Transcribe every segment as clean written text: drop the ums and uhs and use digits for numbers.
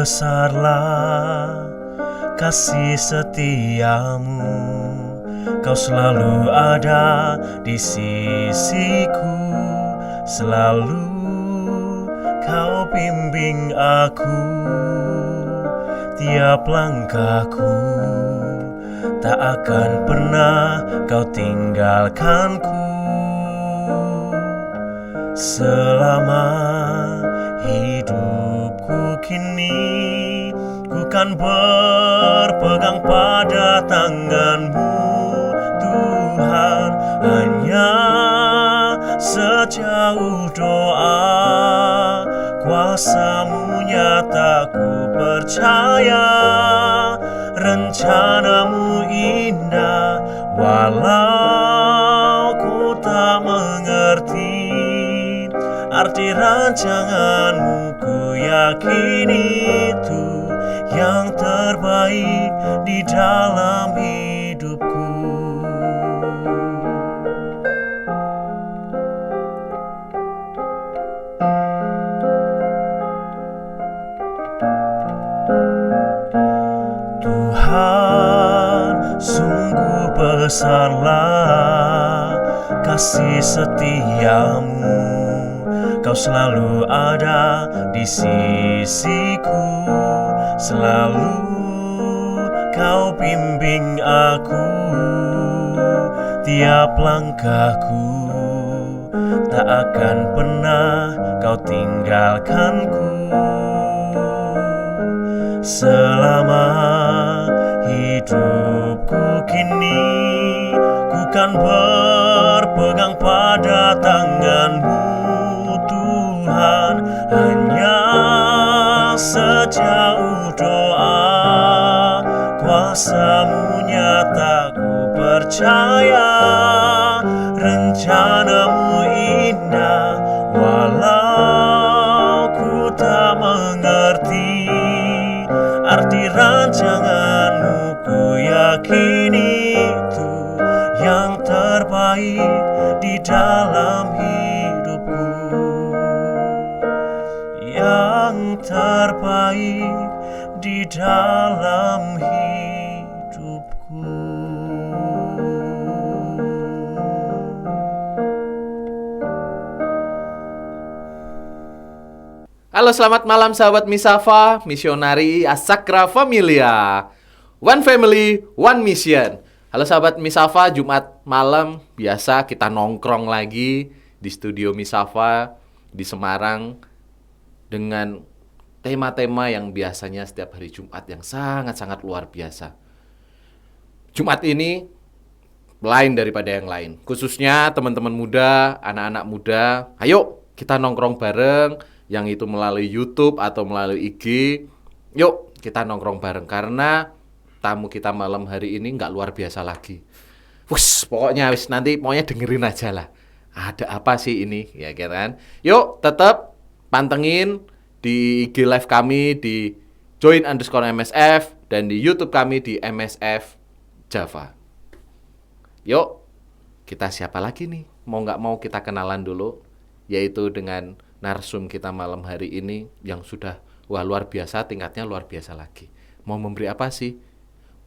besarlah kasih setiamu, Kau selalu ada di sisiku, selalu Kau bimbing aku, tiap langkahku tak akan pernah Kau tinggalkanku. Selama hidupku kini, ku kan berpegang pada tangan-Mu Tuhan. Hanya sejauh doa, kuasa-Mu nyata ku percaya. Rencana-Mu indah, walau ku tak mengerti arti rancangan-Mu, ku yakin itu yang terbaik di dalam hidupku. Tuhan, sungguh besarlah kasih setiamu, Kau selalu ada di sisiku, selalu Kau bimbing aku, tiap langkahku tak akan pernah Kau tinggalkanku. Selama hidupku kini, ku kan berpegang pada tangan-Mu Tuhan. Hanya sejauh doa, kuasa-Mu nyata ku percaya. Rencana-Mu indah, walau ku tak mengerti arti rancangan-Mu, ku yakin itu yang terbaik di dalam hidupku, yang terbaik di dalam hidupku. Halo, selamat malam sahabat Misafa, misionari Asakra Familia. One family, one mission. Halo sahabat Misafa, Jumat malam biasa kita nongkrong lagi di studio Misafa di Semarang dengan tema-tema yang biasanya setiap hari Jumat yang sangat-sangat luar biasa. Jumat ini lain daripada yang lain. Khususnya teman-teman muda, anak-anak muda, ayo kita nongkrong bareng, yang itu melalui YouTube atau melalui IG. Yuk kita nongkrong bareng karena tamu kita malam hari ini nggak luar biasa lagi. Pokoknya nanti dengerin aja lah. Ada apa sih ini, ya kan? Yuk tetap pantengin di IG live kami di join_MSF dan di YouTube kami di MSF Java. Yuk, kita siapa lagi nih? Mau nggak mau kita kenalan dulu, yaitu dengan narsum kita malam hari ini yang sudah luar biasa, tingkatnya luar biasa lagi. Mau memberi apa sih?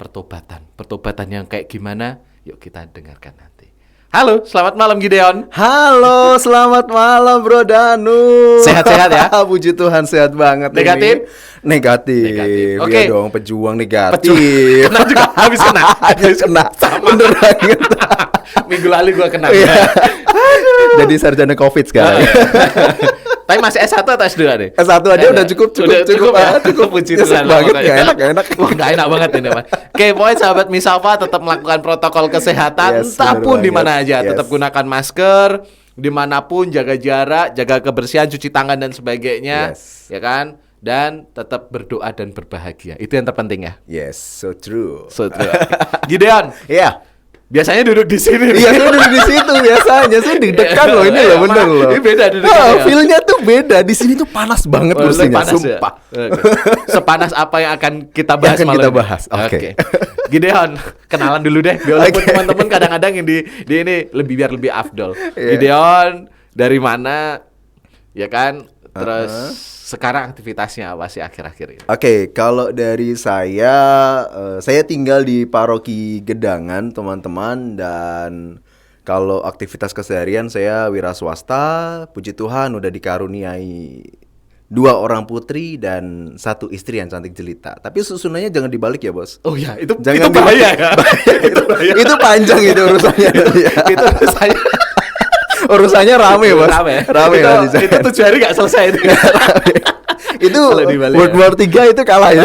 Pertobatan yang kayak gimana? Yuk kita dengarkan nanti. Halo, selamat malam Gideon. Halo, selamat malam Bro Danu. Sehat-sehat ya? Puji Tuhan, sehat banget. Negatif? Negatif. Oke. Iya dong, pejuang negatif. Kena juga, habis kena. Bener banget. Minggu lalu gua kena. Jadi sarjana COVID sekarang. Tapi masih S1 atau S2 nih? S1 aja udah cukup ya? Cukup. Puji Tuhan banget, gak enak. Wah, gak enak banget ini, Mas. Oke, pokoknya sahabat Misafa tetap melakukan protokol kesehatan, Yes, entah pun di mana aja. Yes. Tetap gunakan masker, dimanapun, jaga jarak, jaga kebersihan, cuci tangan dan sebagainya, Yes. ya kan? Dan tetap berdoa dan berbahagia. Itu yang terpenting ya. Yes, so true. Gideon, Iya. biasanya duduk di sini. Iya, saya duduk di situ biasanya. Saya deg-degan loh, ini loh, bener loh. Ini beda duduknya ya. Feel-nya tuh beda. Di sini tuh panas banget kursinya, Panas sumpah. Ya? Oke. Sepanas apa yang akan kita bahas Yang akan malam kita ini? bahas, oke. Gideon, kenalan dulu deh. Walaupun Oke. teman-teman kadang-kadang yang di ini biar lebih afdol. Iya. Gideon dari mana? Ya kan? Terus sekarang aktivitasnya apa sih akhir-akhir ini? Oke, kalau dari saya tinggal di Paroki Gedangan, teman-teman, dan kalau aktivitas keseharian saya wira swasta, puji Tuhan udah dikaruniai 2 orang putri dan 1 istri yang cantik jelita. Tapi susunannya jangan dibalik ya, Bos. Oh ya, itu Jangan bahaya ya. itu, itu panjang itu urusannya. Itu saya Urusannya rame, Bos. Rame itu, nanti saya. itu 7 hari nggak selesai itu. Itu Kalau dibalik World ya. War 3 itu kalah ya.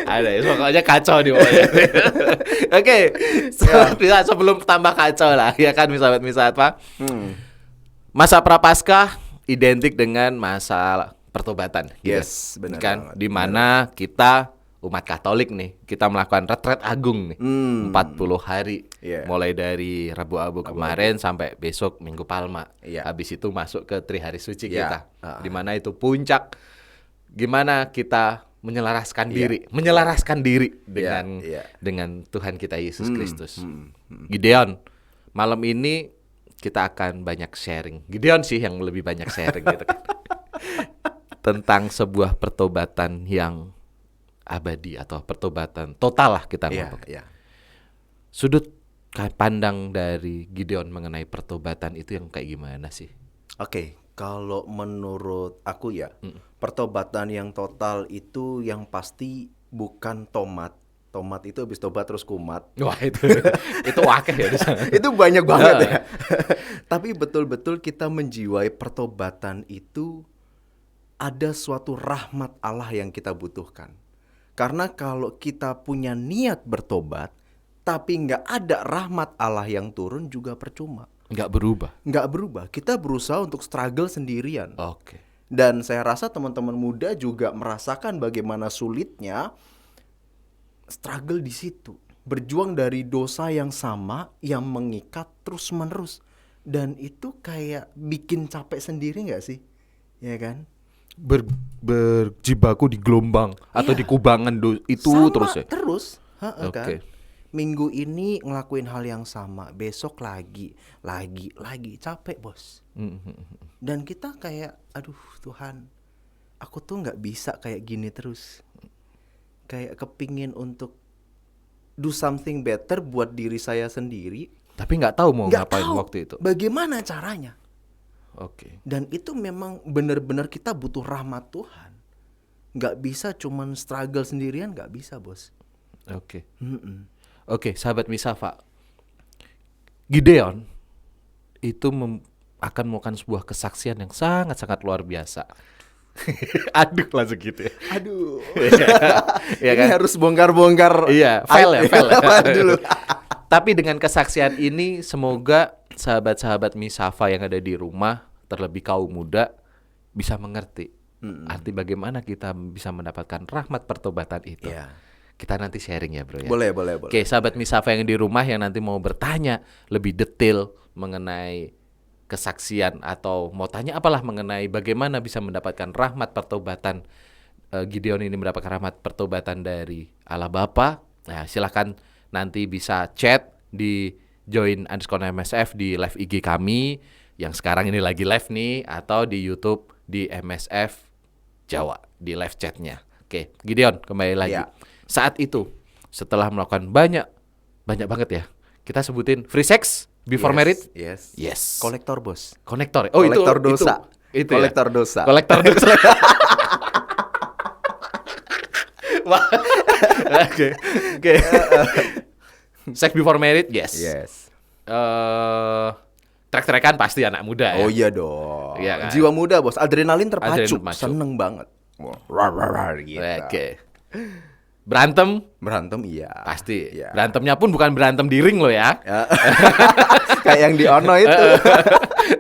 Ada ya, pokoknya kacau nih pokoknya. Oke, sebelum tambah kacau lah, ya kan misahat Pak. Masa Prapaskah identik dengan masa pertobatan. Gitu. Yes, benar Kan, banget, di mana kita umat Katolik nih, kita melakukan retret agung nih, 40 hari, Yeah. mulai dari Rabu Abu kemarin sampai besok Minggu Palma. Yeah. Habis itu masuk ke Trihari Suci Yeah. kita, di mana itu puncak. Gimana kita menyelaraskan Yeah. diri dengan Yeah. dengan Tuhan kita Yesus Kristus. Gideon, malam ini kita akan banyak sharing. Gideon sih yang lebih banyak sharing gitu kan. Tentang sebuah pertobatan yang abadi atau pertobatan total lah kita Iya, ngomong. iya. Sudut pandang dari Gideon mengenai pertobatan itu yang kayak gimana sih? Oke, kalau menurut aku ya, pertobatan yang total itu yang pasti bukan tomat. Tomat itu habis tobat terus kumat. Wah itu wakil ya di sana. Itu banyak banget ya. Tapi betul-betul kita menjiwai pertobatan itu ada suatu rahmat Allah yang kita butuhkan. Karena kalau kita punya niat bertobat, tapi nggak ada rahmat Allah yang turun juga percuma. Nggak berubah. Nggak berubah. Kita berusaha untuk struggle sendirian. Oke. Dan saya rasa teman-teman muda juga merasakan bagaimana sulitnya struggle di situ. Berjuang dari dosa yang sama yang mengikat terus-menerus. Dan itu kayak bikin capek sendiri nggak sih? Ya kan? Berjibaku di gelombang atau Iya. di kubangan itu Sama terus ya. terus. Kan? Oke. Minggu ini ngelakuin hal yang sama, besok lagi capek, Bos. Dan kita kayak, aduh Tuhan, aku tuh nggak bisa kayak gini terus. Kayak kepingin untuk do something better buat diri saya sendiri. Tapi nggak tahu mau Nggak ngapain tahu waktu itu. bagaimana caranya. Oke. Dan itu memang benar-benar kita butuh rahmat Tuhan. Nggak bisa cuman struggle sendirian, nggak bisa, Bos. Oke. Oke, sahabat Misafa. Gideon itu akan melakukan sebuah kesaksian yang sangat-sangat luar biasa. Aduh, langsung gitu ya. Aduh. Iya Ini kan? harus bongkar-bongkar. Iya, file ya. Dulu. Tapi dengan kesaksian ini semoga sahabat-sahabat Misafa yang ada di rumah, terlebih kaum muda, bisa mengerti arti bagaimana kita bisa mendapatkan rahmat pertobatan itu. Iya. Kita nanti sharing ya bro ya. Boleh. Oke, sahabat Misafa yang di rumah yang nanti mau bertanya lebih detail mengenai kesaksian atau mau tanya apalah mengenai bagaimana bisa mendapatkan rahmat pertobatan, Gideon ini mendapatkan rahmat pertobatan dari Allah Bapa. Nah, silakan nanti bisa chat di join_MSF di live IG kami yang sekarang ini lagi live nih, atau di YouTube di MSF Jawa di live chatnya. Oke, Gideon kembali lagi. Ya. Saat itu setelah melakukan banyak banget ya, kita sebutin free sex before married. Yes. Yes. Kolektor, Bos. Konektor. Kolektor dosa. Itu Kolektor dosa. Kolektor dosa. Wah. Oke. Sex before married, yes. Yes. Trek-trekan pasti anak muda ya. Oh iya dong. Iya kan? Jiwa muda, Bos. Adrenalin terpacu. Adrenalin terpacu. Seneng banget. Rar, gitu. Oke. Berantem Berantem iya. pasti. Iya. Berantemnya pun bukan berantem di ring loh ya. Ya. Kayak yang di Ono itu.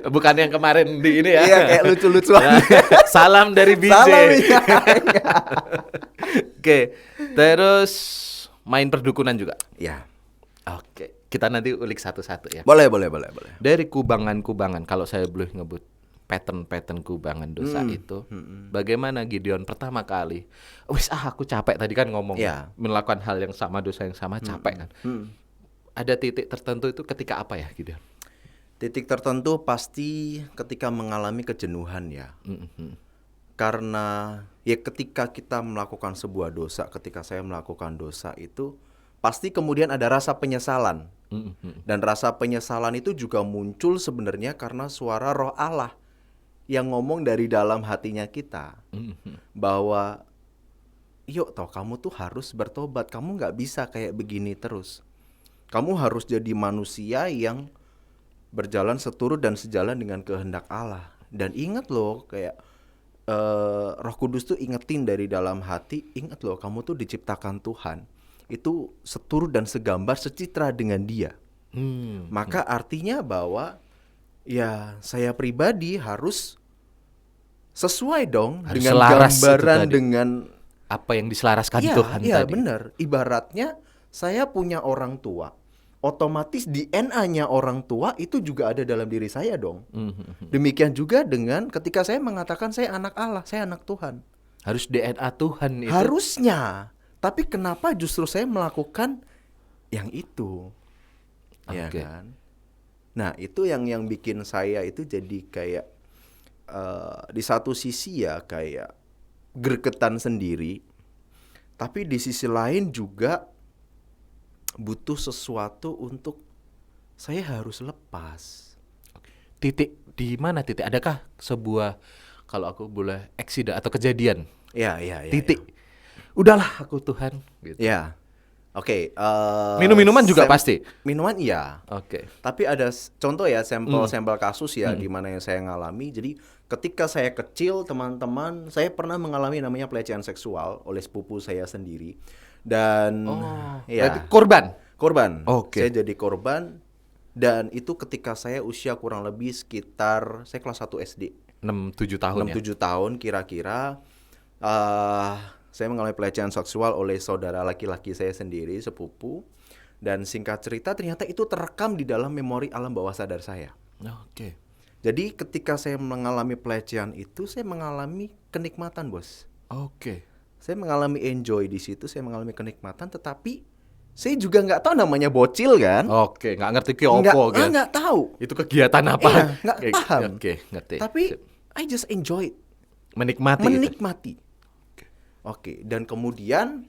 Bukan yang kemarin di ini ya. Iya, kayak lucu-lucuan. Salam dari BJ. Salam, iya. Oke, terus main perdukunan juga. Ya. Oke, kita nanti ulik satu-satu ya. Boleh. Dari kubangan-kubangan, kalau saya boleh ngebut pattern kubangan dosa itu, bagaimana Gideon pertama kali, aku capek tadi kan ngomong, Ya. melakukan hal yang sama, dosa yang sama, capek kan. Ada titik tertentu itu ketika apa ya Gideon? Titik tertentu pasti ketika mengalami kejenuhan ya. Karena ya ketika kita melakukan sebuah dosa, ketika saya melakukan dosa itu pasti kemudian ada rasa penyesalan. Dan rasa penyesalan itu juga muncul sebenarnya karena suara Roh Allah yang ngomong dari dalam hatinya kita. Bahwa yuk toh kamu tuh harus bertobat, kamu gak bisa kayak begini terus. Kamu harus jadi manusia yang berjalan seturut dan sejalan dengan kehendak Allah. Dan ingat loh kayak Roh Kudus tuh ingetin dari dalam hati, ingat loh kamu tuh diciptakan Tuhan itu seturut dan segambar secitra dengan Dia. Maka artinya bahwa ya saya pribadi harus sesuai dong Harus dengan selaras itu gambaran tadi. dengan Apa yang diselaraskan Tuhan iya tadi. benar. Ibaratnya saya punya orang tua, otomatis DNA-nya orang tua itu juga ada dalam diri saya dong. Demikian juga dengan ketika saya mengatakan saya anak Allah, saya anak Tuhan. Harus DNA Tuhan itu. Harusnya. Tapi kenapa justru saya melakukan yang itu? Ya Oke. kan? Nah, itu yang bikin saya itu jadi kayak di satu sisi ya kayak gregetan sendiri. Tapi di sisi lain juga butuh sesuatu untuk saya harus lepas. Titik di mana titik? Adakah sebuah, kalau aku boleh eksida atau kejadian? Ya. Titik. Udahlah aku Tuhan gitu. Ya. Oke, Minum-minuman juga pasti. Minuman iya. Oke. Tapi ada contoh ya, sampel kasus ya di mana yang saya ngalami. Jadi ketika saya kecil, teman-teman, saya pernah mengalami namanya pelecehan seksual oleh sepupu saya sendiri. Dan Berarti korban. Oke. Saya jadi korban. Dan itu ketika saya usia kurang lebih sekitar saya kelas 1 SD. 6-7 tahun 6-7 tahun kira-kira. Saya mengalami pelecehan seksual oleh saudara laki-laki saya sendiri, sepupu. Dan singkat cerita ternyata itu terekam di dalam memori alam bawah sadar saya. Oke. Jadi ketika saya mengalami pelecehan itu, saya mengalami kenikmatan, Bos. Oke. Saya mengalami enjoy di situ, saya mengalami kenikmatan, tetapi saya juga nggak tahu namanya bocil kan. Oke, nggak ngerti ki opo gitu. Nggak tahu. Itu kegiatan apa? Iya, nggak paham. Oke, ngerti. Tapi I just enjoy it. Menikmati. Menikmati. Oke, dan kemudian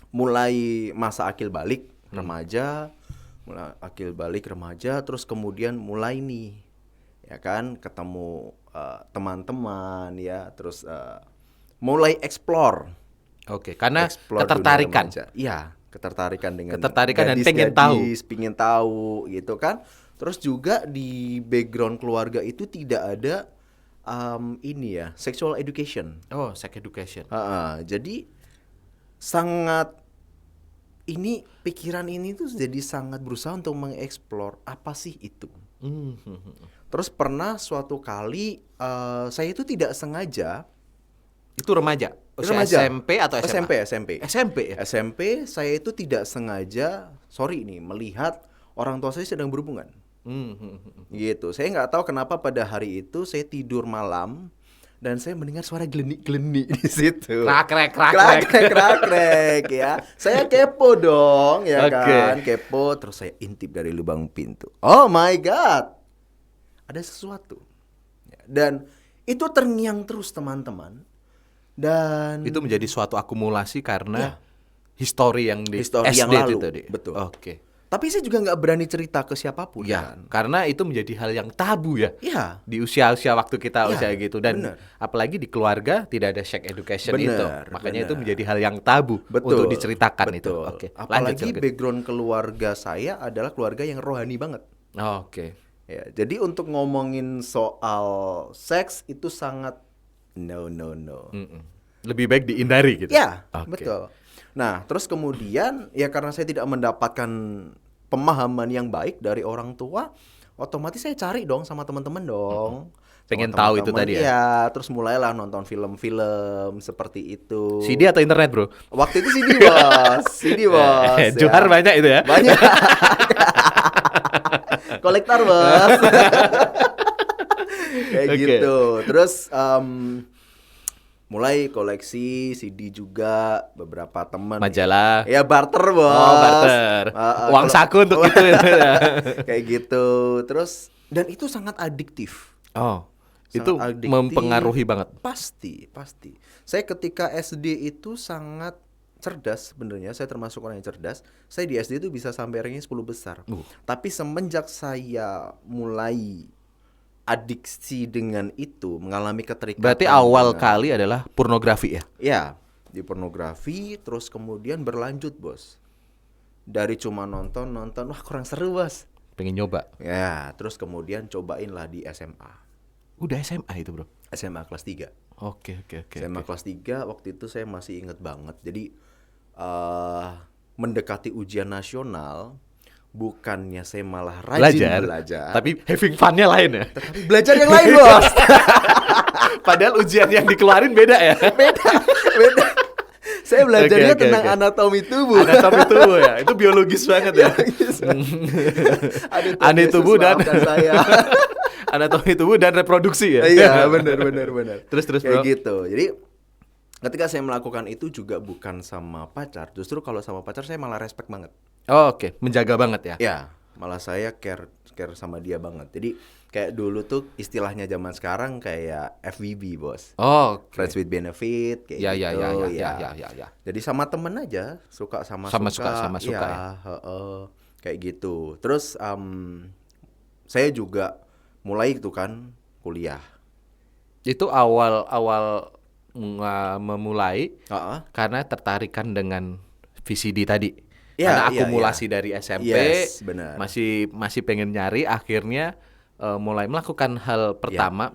mulai masa akil balik remaja, terus kemudian mulai nih, ya kan, ketemu teman-teman ya, terus mulai explore. Oke, karena Explore ketertarikan. dunia remaja. Iya, ketertarikan dengan Ketertarikan dan pengen pengen tahu gitu kan. Terus juga di background keluarga itu tidak ada ini ya, sexual education. Oh, sex education. Jadi sangat pikiran ini tuh jadi sangat berusaha untuk mengeksplor apa sih itu. Terus pernah suatu kali saya itu tidak sengaja. Itu remaja. Usia Remaja. SMP atau SMA? SMP ya? SMP saya itu tidak sengaja, melihat orang tua saya sedang berhubungan. Gitu. Saya nggak tahu kenapa pada hari itu saya tidur malam dan saya mendengar suara gelenik-gelenik di situ. Krak-krek. Ya. Saya kepo dong, ya kan? Kepo, terus saya intip dari lubang pintu. Oh my God, ada sesuatu. Dan itu terngiang terus teman-teman. Dan Itu menjadi suatu akumulasi karena histori yang di Histori SD yang lalu. itu tadi. Betul. Oke. tapi saya juga nggak berani cerita ke siapapun Ya, kan. karena itu menjadi hal yang tabu ya. Iya. Di usia-usia waktu kita Ya, usia gitu dan bener. apalagi di keluarga tidak ada sex education Bener, itu. Makanya itu bener. menjadi hal yang tabu untuk diceritakan itu. betul. Oke. Apalagi lanjut. background keluarga saya adalah keluarga yang rohani banget. Oke. Ya, jadi untuk ngomongin soal seks itu sangat no. Mm-mm. Lebih baik dihindari gitu. Ya, Oke. betul. Nah, terus kemudian ya karena saya tidak mendapatkan pemahaman yang baik dari orang tua, otomatis saya cari dong sama teman-teman dong. Pengen Sama tahu itu teman-teman, tadi ya? Iya, terus mulailah nonton film-film seperti itu. CD atau internet, Bro? Waktu itu CD, Bos. CD, Bos. ya. Johar banyak itu ya. Banyak. Kolektor, Bos. Kayak Oke. gitu. Terus mulai koleksi CD juga, beberapa teman. Majalah. Ya barter, Bos. Oh, barter. Uang kalau- saku untuk itu. Kayak gitu. Terus Dan itu sangat adiktif. Oh, Sangat itu adiktif. mempengaruhi banget. Pasti. Saya ketika SD itu sangat cerdas sebenarnya. Saya termasuk orang yang cerdas. Saya di SD itu bisa sampai ranking 10 besar. Tapi semenjak saya mulai adiksi dengan itu, mengalami keterikatan. Berarti awal dengan- kali adalah pornografi ya? Ya, di pornografi, terus kemudian berlanjut, Bos. Dari cuma nonton, wah kurang seru, Bos. Pengen nyoba. Ya, terus kemudian cobainlah di SMA. Udah SMA itu, Bro. SMA kelas 3. Oke. SMA kelas 3 waktu itu saya masih inget banget. Jadi mendekati ujian nasional, bukannya saya malah rajin belajar. Tapi having fun-nya lain ya. Tapi belajar yang lain, Bos. Padahal ujian yang dikeluarin beda ya. Beda. Saya belajarnya Oke. tentang anatomi tubuh. Anatomi tubuh ya. Itu biologis banget ya. Aduh, Tuhan Anatomi Yesus, tubuh dan maafkan saya. anatomi tubuh dan reproduksi ya. Iya, benar. Terus Kayak bro. gitu. Jadi ketika saya melakukan itu juga bukan sama pacar. Justru kalau sama pacar saya malah respect banget. Oh, oke, menjaga banget ya. Ya, malah saya care sama dia banget. Jadi kayak dulu tuh istilahnya zaman sekarang kayak FWB, Bos. Oh, oke. Friends with benefit kayak Ya. gitu. Jadi sama temen aja, suka sama suka. ya. Kayak gitu. Terus saya juga mulai itu kan kuliah. Itu awal memulai Heeh. karena tertarikan dengan VCD tadi. Ya, Karena iya, akumulasi dari SMP, Yes, benar. masih pengen nyari, akhirnya mulai melakukan hal pertama,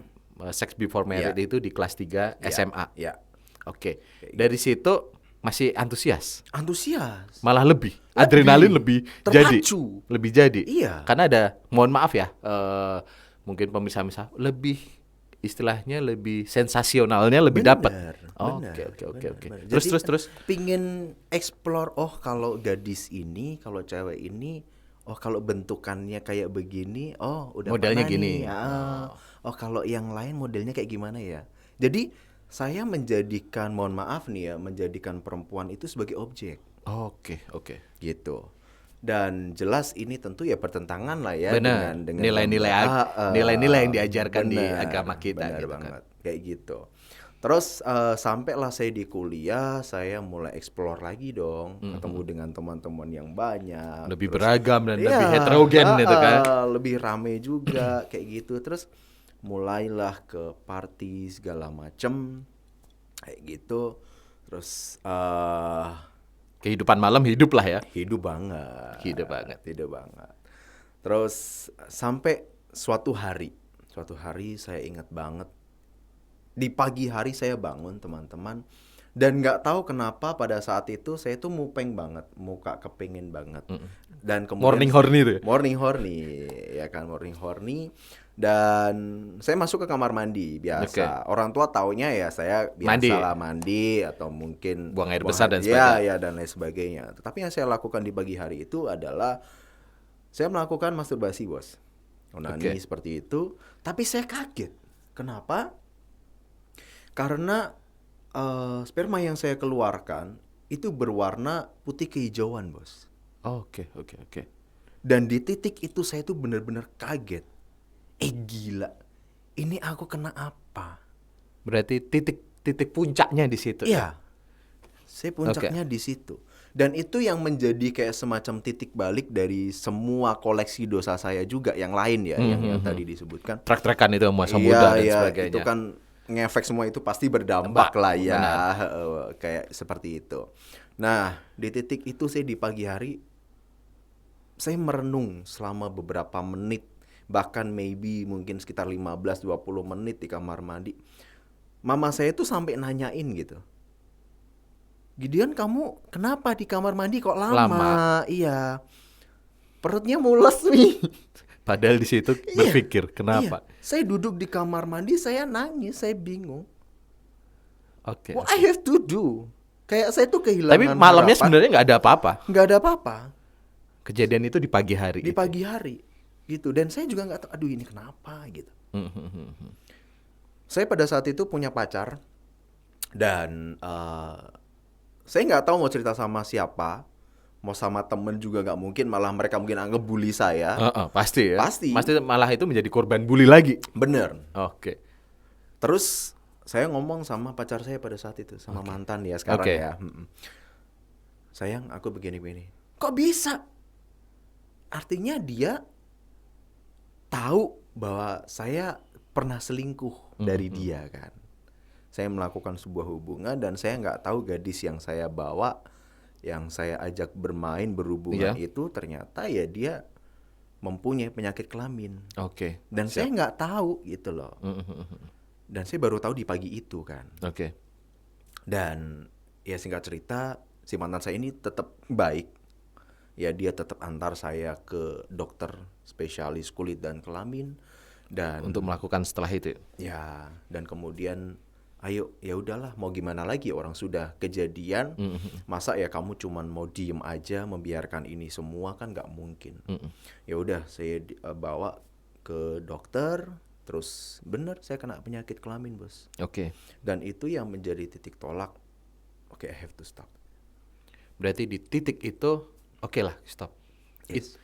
sex before married itu di kelas 3 SMA. Ya. Oke. Dari situ masih antusias. Antusias. Malah lebih adrenalin lebih terpacu. lebih jadi. Iya. Karena ada, mohon maaf ya, mungkin pemirsa lebih istilahnya lebih sensasionalnya lebih dapat. Oke. Benar. Terus. Pingin explore, kalau gadis ini, kalau cewek ini, kalau bentukannya kayak begini, udah Modelnya pernah gini. nih. Kalau yang lain modelnya kayak gimana ya? Jadi saya menjadikan, mohon maaf nih ya, menjadikan perempuan itu sebagai objek. Oke. Gitu. Dan jelas ini tentu ya bertentangan lah ya Benar. dengan Nilai-nilai yang diajarkan di agama kita benar gitu banget. kan. Kayak gitu. Terus sampailah saya di kuliah, saya mulai explore lagi dong, ketemu dengan teman-teman yang banyak, Lebih terus- beragam dan Iya, lebih heterogen gitu kan. lebih rame juga kayak gitu. Terus mulailah ke party segala macem kayak gitu. Terus Kehidupan malam hidup lah ya. hidup banget. Hidup banget. Terus sampai suatu hari saya ingat banget, di pagi hari saya bangun teman-teman, dan nggak tahu kenapa pada saat itu saya tuh mupeng banget, muka kepingin banget. Dan kemudian Morning horny tuh ya? Morning horny, ya kan, morning horny. Dan saya masuk ke kamar mandi biasa. Orang tua taunya ya saya biasalah mandi atau mungkin Buang air besar dan sebagainya. Ya, dan lain sebagainya. Tetapi yang saya lakukan di pagi hari itu adalah saya melakukan masturbasi, Bos. Onani seperti itu. Tapi saya kaget. Kenapa? Karena sperma yang saya keluarkan itu berwarna putih kehijauan, Bos. Oke. Dan di titik itu saya tuh benar-benar kaget. Gila. Ini aku kena apa? Berarti titik puncaknya di situ. Iya. Saya puncaknya di situ. Dan itu yang menjadi kayak semacam titik balik dari semua koleksi dosa saya juga yang lain ya, yang tadi disebutkan. Track-trackan itu masa muda dan Iya, sebagainya. itu kan ngefek semua itu pasti berdampak lah ya. Kayak seperti itu. Nah, di titik itu saya di pagi hari saya merenung selama beberapa menit, bahkan maybe mungkin sekitar 15-20 menit di kamar mandi. Mama saya tuh sampai nanyain gitu, Gideon, kamu kenapa di kamar mandi kok lama? Iya, perutnya mules nih. Padahal di situ berpikir kenapa? Iya. Saya duduk di kamar mandi, saya nangis, saya bingung. Oke. What I have to do? Kayak saya tuh kehilangan. Tapi malamnya harapan. sebenarnya nggak ada apa-apa. Nggak ada apa-apa. Kejadian itu di pagi hari. Di pagi hari, gitu. Dan saya juga nggak tahu, aduh ini kenapa gitu. Saya pada saat itu punya pacar dan saya nggak tahu mau cerita sama siapa. mau sama temen juga nggak mungkin, malah mereka mungkin ngebully saya. Pasti ya. Pasti. Malah itu menjadi korban bully lagi. Bener. Oke. Terus saya ngomong sama pacar saya pada saat itu, sama mantan ya sekarang ya. Sayang, aku begini-begini. Kok bisa? Artinya dia tahu bahwa saya pernah selingkuh dari dia kan. Saya melakukan sebuah hubungan dan saya nggak tahu gadis yang saya bawa, yang saya ajak bermain, berhubungan itu ternyata ya dia mempunyai penyakit kelamin. Oke. Dan saya nggak tahu gitu loh. Dan saya baru tahu di pagi itu kan. Oke. Dan ya singkat cerita, si mantan saya ini tetap baik. Ya dia tetap antar saya ke dokter spesialis kulit dan kelamin. Dan Untuk melakukan setelah itu. ya, dan kemudian ayo ya udahlah, mau gimana lagi, orang sudah kejadian. Masa ya kamu cuman mau diem aja membiarkan ini semua, kan nggak mungkin. Ya udah, saya bawa ke dokter. Terus bener saya kena penyakit kelamin, bos. Oke. Dan itu yang menjadi titik tolak. Oke, I have to stop. Berarti di titik itu oke lah, stop. Yes.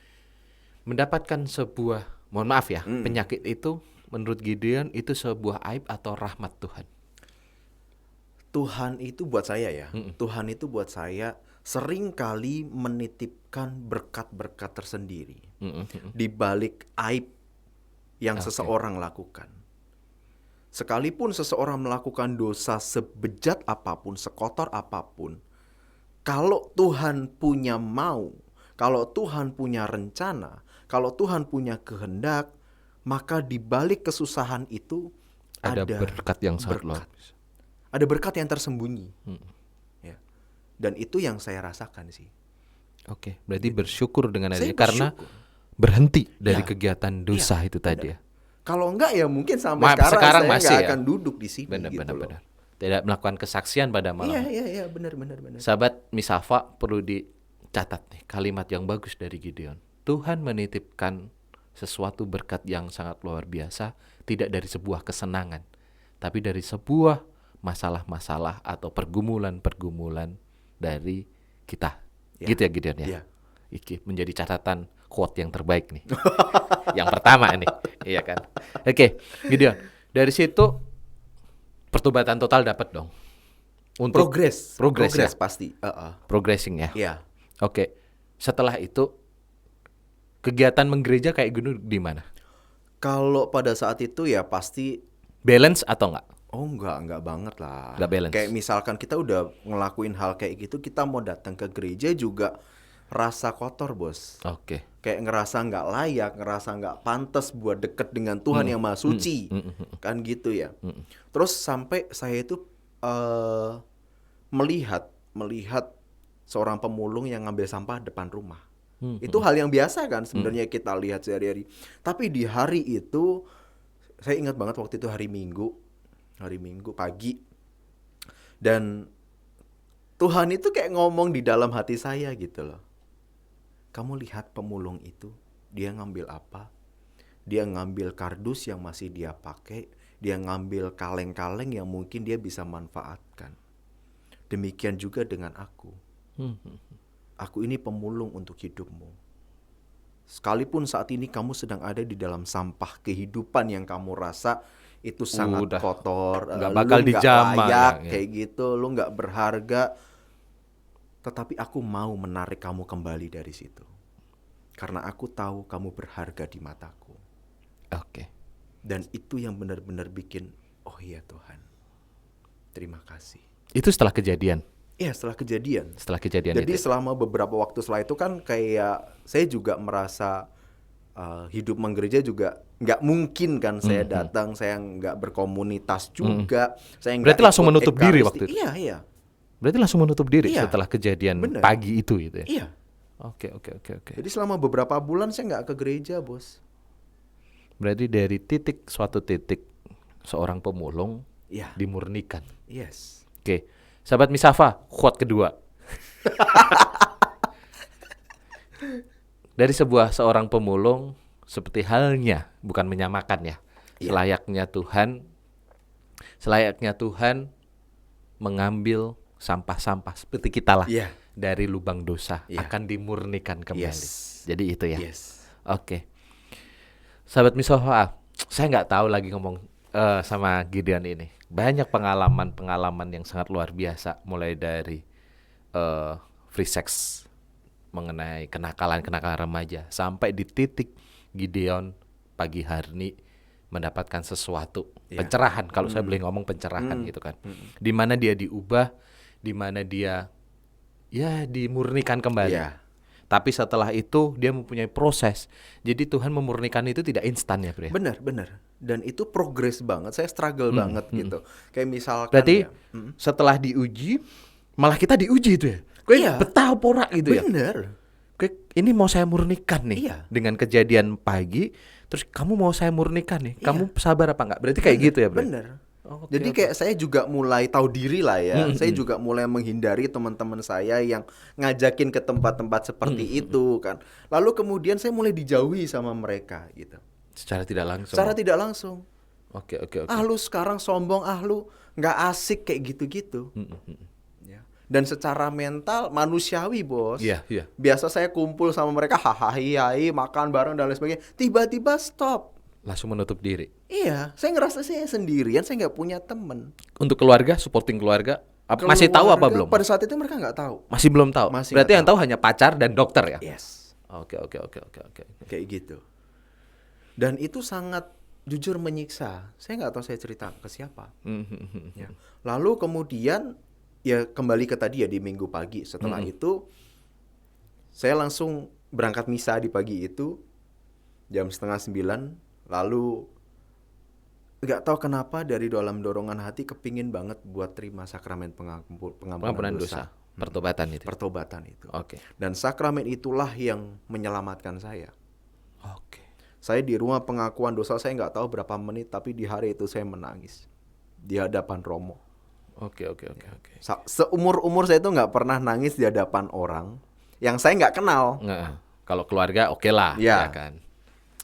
Mendapatkan sebuah, mohon maaf ya, penyakit itu menurut Gideon itu sebuah aib atau rahmat Tuhan? Tuhan itu buat saya ya. Tuhan itu buat saya sering kali menitipkan berkat-berkat tersendiri di balik aib yang seseorang lakukan. Sekalipun seseorang melakukan dosa sebejat apapun, sekotor apapun, kalau Tuhan punya mau, kalau Tuhan punya rencana, kalau Tuhan punya kehendak, maka di balik kesusahan itu Ada berkat yang sangat luar biasa. Ada berkat yang tersembunyi. Ya. Dan itu yang saya rasakan sih. Oke, berarti bersyukur dengan Saya adanya karena bersyukur. berhenti dari Ya. kegiatan dosa itu tadi ya. Kalau enggak ya mungkin sampai sekarang saya masih nggak ya? akan duduk di sini Benar, gitu benar, loh. benar. Tidak melakukan kesaksian pada malam. Iya, benar. Sahabat Misafa, perlu dicatat nih kalimat yang bagus dari Gideon. Tuhan menitipkan sesuatu berkat yang sangat luar biasa, tidak dari sebuah kesenangan, tapi dari sebuah masalah-masalah atau pergumulan-pergumulan dari kita. Ya. Gitu ya Gideon ya. Iya. Iki menjadi catatan quote yang terbaik nih. Yang pertama nih, iya kan. Oke, Gideon. Dari situ pertobatan total dapat dong. Untuk Progress ya? pasti. Progressing ya. Iya. Oke. Setelah itu kegiatan menggereja kayak gini di mana? Kalau pada saat itu ya pasti Balance atau enggak? enggak banget lah. Nggak balance. Kayak misalkan kita udah ngelakuin hal kayak gitu, kita mau datang ke gereja juga rasa kotor, bos. Oke. Kayak ngerasa nggak layak, ngerasa nggak pantas buat deket dengan Tuhan yang Maha Suci, kan gitu ya. Terus sampai saya itu melihat seorang pemulung yang ngambil sampah depan rumah. Itu hal yang biasa kan sebenarnya kita lihat sehari-hari. Tapi di hari itu saya ingat banget waktu itu hari Minggu pagi, dan Tuhan itu kayak ngomong di dalam hati saya gitu loh. Kamu lihat pemulung itu, dia ngambil apa? Dia ngambil kardus yang masih dia pakai, dia ngambil kaleng-kaleng yang mungkin dia bisa manfaatkan. Demikian juga dengan aku. Aku ini pemulung untuk hidupmu. Sekalipun saat ini kamu sedang ada di dalam sampah kehidupan yang kamu rasa itu sangat Udah kotor, nggak lu bakal nggak dijamah layak, ya. kayak gitu, lu nggak berharga. Tetapi aku mau menarik kamu kembali dari situ. Karena aku tahu kamu berharga di mataku. Oke. Dan itu yang benar-benar bikin, oh iya Tuhan, terima kasih. Itu setelah kejadian. Iya, setelah kejadian. Setelah kejadian Jadi itu. selama beberapa waktu setelah itu kan kayak saya juga merasa hidup menggereja juga nggak mungkin kan saya datang, saya nggak berkomunitas juga. Saya nggak Berarti langsung ikut menutup diri ekaristi. waktu itu? Iya. Berarti langsung menutup diri Iya. setelah kejadian Bener. pagi itu gitu ya. Iya. Oke. Jadi selama beberapa bulan saya nggak ke gereja, bos. Berarti dari suatu titik seorang pemulung Iya. dimurnikan. Yes. Oke. Sahabat Misafa, quote kedua. Dari seorang pemulung seperti halnya, bukan menyamakan ya. Iya. Selayaknya Tuhan mengambil sampah-sampah seperti kita lah. Iya. dari lubang dosa Iya. akan dimurnikan kembali. Yes. Jadi itu ya. Yes. Oke. Sahabat Misofa, saya nggak tahu lagi ngomong sama Gideon ini. Banyak pengalaman-pengalaman yang sangat luar biasa, mulai dari free sex, mengenai kenakalan-kenakalan remaja, sampai di titik Gideon pagi hari mendapatkan sesuatu, Iya. pencerahan, kalau saya boleh ngomong pencerahan gitu kan. Di mana dia diubah, di mana dia ya dimurnikan kembali. Iya. Tapi setelah itu dia mempunyai proses. Jadi Tuhan memurnikan itu tidak instan ya, Bre. Benar. Dan itu progres banget. Saya struggle banget gitu. Kayak misalkan Berarti ya, setelah diuji, malah kita diuji itu ya. Gue Iya. betah pora gitu ya. bener. Gue ini mau saya murnikan nih. Iya. Dengan kejadian pagi, terus kamu mau saya murnikan nih. Kamu sabar apa enggak? Berarti kayak gitu ya, Bre. Bener. Oh, oke, Jadi oke. kayak saya juga mulai tahu diri lah ya. Saya juga mulai menghindari teman-teman saya yang ngajakin ke tempat-tempat seperti itu kan. Lalu kemudian saya mulai dijauhi sama mereka gitu. Secara tidak langsung. Secara tidak langsung. Oke. Ah lu sekarang sombong, ah lu nggak asik kayak gitu-gitu. Ya. Dan secara mental manusiawi bos. Iya. Biasa saya kumpul sama mereka hahaha makan bareng dan lain sebagainya. Tiba-tiba stop. Langsung menutup diri. Iya, saya ngerasa saya sendirian, saya nggak punya temen. Untuk keluarga, supporting keluarga, masih tahu apa Keluarga, belum? Pada saat itu mereka nggak tahu. Masih belum tahu. Masih Berarti nggak yang tahu hanya pacar dan dokter ya? Yes, Oke. kayak gitu. Dan itu sangat jujur menyiksa. Saya nggak tahu saya cerita ke siapa. Ya. Lalu kemudian ya kembali ke tadi ya di minggu pagi. Setelah itu saya langsung berangkat misa di pagi itu jam 8:30. Lalu nggak tahu kenapa dari dalam dorongan hati kepingin banget buat terima sakramen pengampunan dosa. Pertobatan itu. Pertobatan itu. Oke. Dan sakramen itulah yang menyelamatkan saya. Oke. Saya di rumah pengakuan dosa, saya nggak tahu berapa menit, tapi di hari itu saya menangis di hadapan Romo. Oke. Seumur-umur saya itu nggak pernah nangis di hadapan orang yang saya nggak kenal. Nggak. Kalau keluarga oke lah, Ya. ya kan.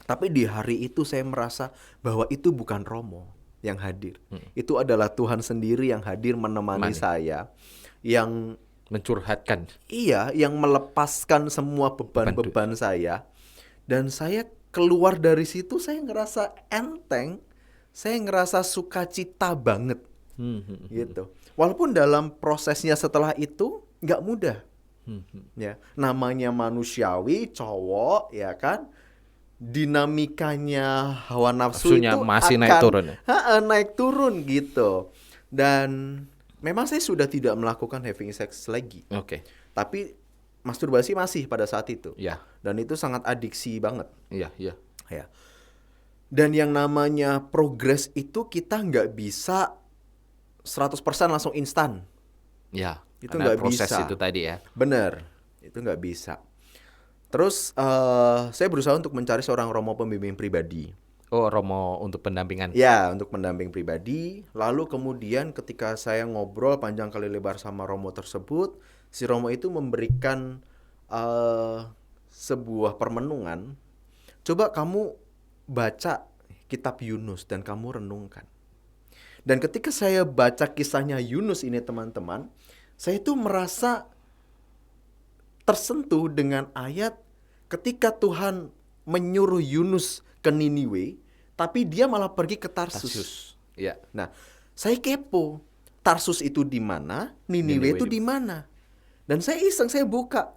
Tapi di hari itu saya merasa bahwa itu bukan Romo yang hadir. Itu adalah Tuhan sendiri yang hadir menemani saya, yang Mencurhatkan. yang melepaskan semua beban-beban saya. Dan saya keluar dari situ, saya ngerasa enteng, saya ngerasa sukacita banget, gitu. Walaupun dalam prosesnya setelah itu nggak mudah, ya. Namanya manusiawi, cowok, ya kan. Dinamikanya hawa nafsu Nafsunya itu masih akan naik turun ya? naik turun gitu. Dan memang saya sudah tidak melakukan having sex lagi. Oke. Tapi masturbasi masih pada saat itu. Ya. Dan itu sangat adiksi banget. Iya. Ya. Dan yang namanya progres itu kita nggak bisa 100% langsung instan. Ya. Itu Ada nggak proses bisa. itu tadi ya. Bener. Itu nggak bisa. Terus saya berusaha untuk mencari seorang Romo pembimbing pribadi. Oh, Romo untuk pendampingan. Ya, untuk pendamping pribadi. Lalu kemudian ketika saya ngobrol panjang kali lebar sama Romo tersebut, si Romo itu memberikan sebuah permenungan. Coba kamu baca kitab Yunus dan kamu renungkan. Dan ketika saya baca kisahnya Yunus ini teman-teman, saya itu merasa tersentuh dengan ayat ketika Tuhan menyuruh Yunus ke Niniwe, tapi dia malah pergi ke Tarsus. Iya. Nah, saya kepo. Tarsus itu di mana? Niniwe itu di mana? Dan saya iseng, saya buka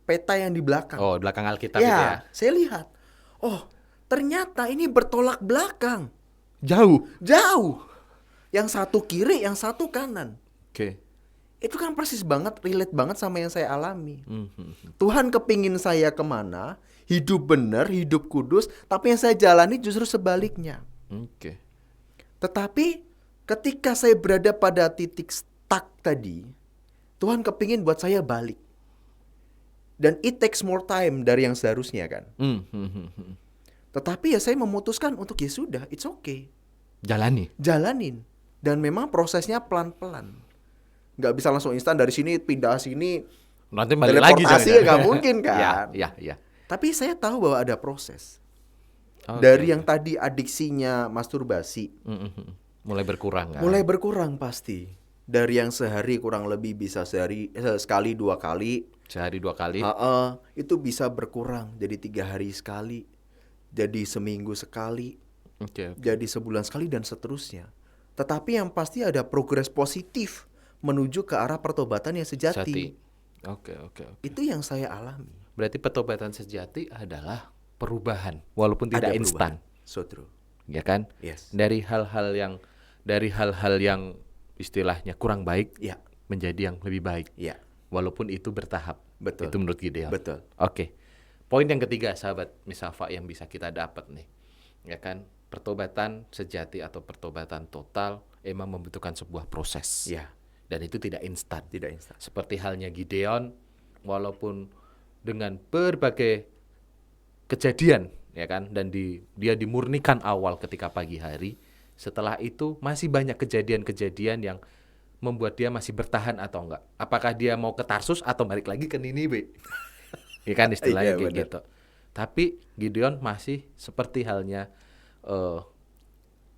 peta yang di belakang. Oh, belakang Alkitab itu ya. Saya lihat. Oh, ternyata ini bertolak belakang. Jauh. Yang satu kiri, yang satu kanan. Oke. Itu kan persis banget, relate banget sama yang saya alami. Tuhan kepingin saya kemana, hidup benar, hidup kudus, tapi yang saya jalani justru sebaliknya. Oke. Tetapi ketika saya berada pada titik stuck tadi, Tuhan kepingin buat saya balik. Dan it takes more time dari yang seharusnya kan. Tetapi ya saya memutuskan untuk ya sudah, it's okay. Jalanin. Dan memang prosesnya pelan-pelan. Nggak bisa langsung instan dari sini pindah sini. Nanti balik lagi Teleportasi jangan. nggak mungkin kan. Iya. Tapi saya tahu bahwa ada proses. Oke. Dari yang tadi adiksinya masturbasi, Mulai berkurang kan? mulai berkurang pasti. Dari yang sehari kurang lebih bisa sekali 2 kali. Sehari 2 kali. Itu bisa berkurang jadi 3 hari sekali, jadi seminggu sekali, Oke. jadi sebulan sekali dan seterusnya. Tetapi yang pasti ada progres positif menuju ke arah pertobatan yang sejati. Oke. Itu yang saya alami. Berarti pertobatan sejati adalah perubahan walaupun tidak Ada instan. perubahan. So true. Ya kan? Yes. Dari hal-hal yang istilahnya kurang baik Ya. menjadi yang lebih baik. Ya. Walaupun itu bertahap. Betul. Itu menurut Gideon. Betul. Oke. Poin yang ketiga, sahabat Misafa, yang bisa kita dapat nih. Ya kan? Pertobatan sejati atau pertobatan total emang membutuhkan sebuah proses. Ya. Dan itu tidak instan. Tidak instan. Seperti halnya Gideon, walaupun dengan berbagai kejadian, ya kan, dan dia dimurnikan awal ketika pagi hari. Setelah itu masih banyak kejadian-kejadian yang membuat dia masih bertahan atau enggak. Apakah dia mau ke Tarsus atau balik lagi ke Niniwe? Ya kan istilahnya Iya, kayak benar. gitu. Tapi Gideon masih seperti halnya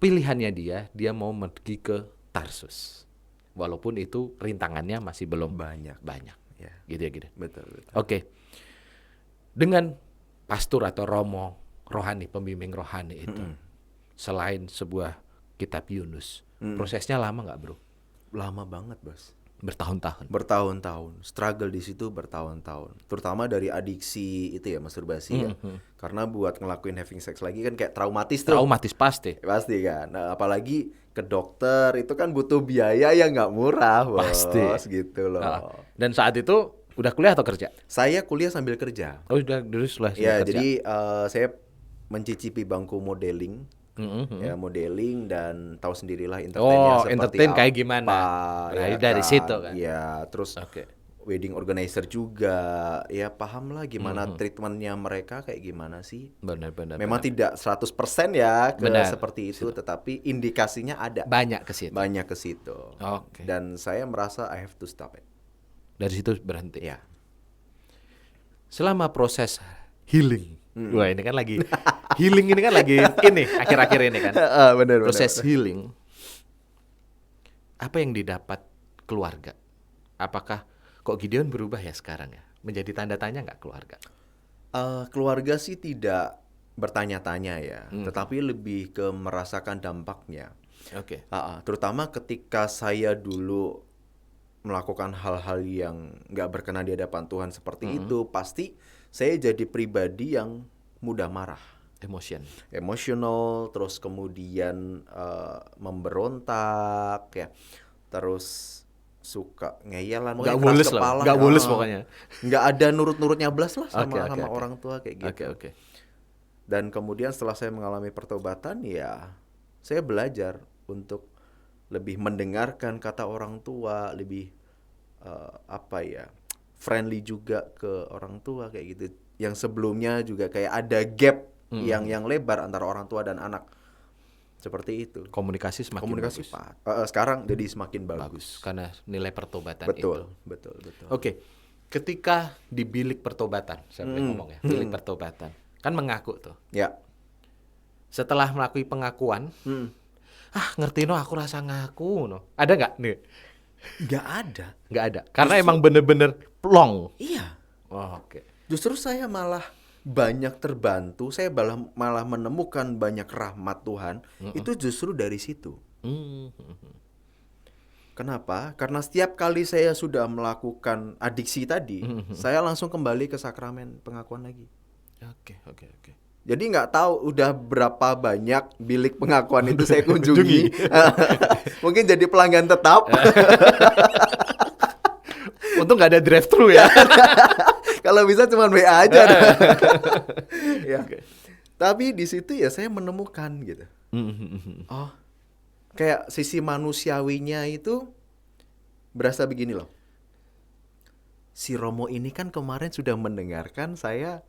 pilihannya dia mau pergi ke Tarsus. Walaupun itu rintangannya masih belum Banyak. Ya. Gitu. Betul. Oke. Dengan pastor atau romo rohani, pembimbing rohani itu, selain sebuah kitab Yunus, prosesnya lama nggak, bro? Lama banget, Bos. Bertahun-tahun. Struggle di situ bertahun-tahun. Terutama dari adiksi itu ya, masturbasi ya. Karena buat ngelakuin having sex lagi kan kayak traumatis tuh. Traumatis pasti. Pasti kan. Nah, apalagi ke dokter itu kan butuh biaya yang nggak murah, Bos. Pasti. Gitu loh. Dan saat itu udah kuliah atau kerja? Saya kuliah sambil kerja. Oh, udah dulu setelah Ya, kerja. jadi saya mencicipi bangku modeling. Ya, modeling, dan tahu sendirilah entertainnya seperti entertain kayak apa, gimana. ya Dari kan? situ kan. Ya, terus Oke. wedding organizer juga. Ya, paham lah gimana treatmentnya mereka kayak gimana sih. Benar. Memang tidak 100% ya ke Benar. seperti itu, tetapi indikasinya ada. Banyak ke situ. Banyak ke situ. Oke. Dan saya merasa I have to stop it. Dari situ berhenti. Ya. Selama proses healing. Wah, ini kan lagi healing ini kan lagi ini akhir-akhir ini kan. Benar. Proses healing. Apa yang didapat keluarga? Apakah kok Gideon berubah ya sekarang ya? Menjadi tanda tanya nggak keluarga? Keluarga sih tidak bertanya-tanya ya, tetapi lebih ke merasakan dampaknya. Oke. Terutama ketika saya dulu melakukan hal-hal yang nggak berkenan di hadapan Tuhan seperti itu, pasti saya jadi pribadi yang mudah marah, emosional, terus kemudian memberontak ya, terus suka ngeyelan, Nggak keras bulus lah, kepala, nggak bulus pokoknya. nggak ada nurut-nurutnya belas lah sama Oke. orang tua kayak gitu. Oke. Dan kemudian setelah saya mengalami pertobatan, ya saya belajar untuk lebih mendengarkan kata orang tua, lebih friendly juga ke orang tua kayak gitu. Yang sebelumnya juga kayak ada gap yang lebar antara orang tua dan anak. Seperti itu. Komunikasi semakin bagus. Sekarang jadi semakin bagus. Karena nilai pertobatan Betul. itu. Oke. Ketika di bilik pertobatan, saya boleh ngomong ya, bilik pertobatan. Kan mengaku tuh. Ya. Setelah melakukan pengakuan, ngerti no aku rasa ngaku no. Ada nggak nih? Nggak ada. Nggak ada. Karena emang bener-bener plong. Iya. Oh, oke. Justru saya malah banyak terbantu, saya malah menemukan banyak rahmat Tuhan, itu justru dari situ. Kenapa? Karena setiap kali saya sudah melakukan adiksi tadi, saya langsung kembali ke sakramen pengakuan lagi. Oke. Jadi nggak tahu udah berapa banyak bilik pengakuan itu saya kunjungi. Mungkin jadi pelanggan tetap. Untung nggak ada drive-thru ya. Kalau bisa cuma WA aja. Ya. Tapi di situ ya saya menemukan gitu. Oh, kayak sisi manusiawinya itu berasa begini loh. Si Romo ini kan kemarin sudah mendengarkan saya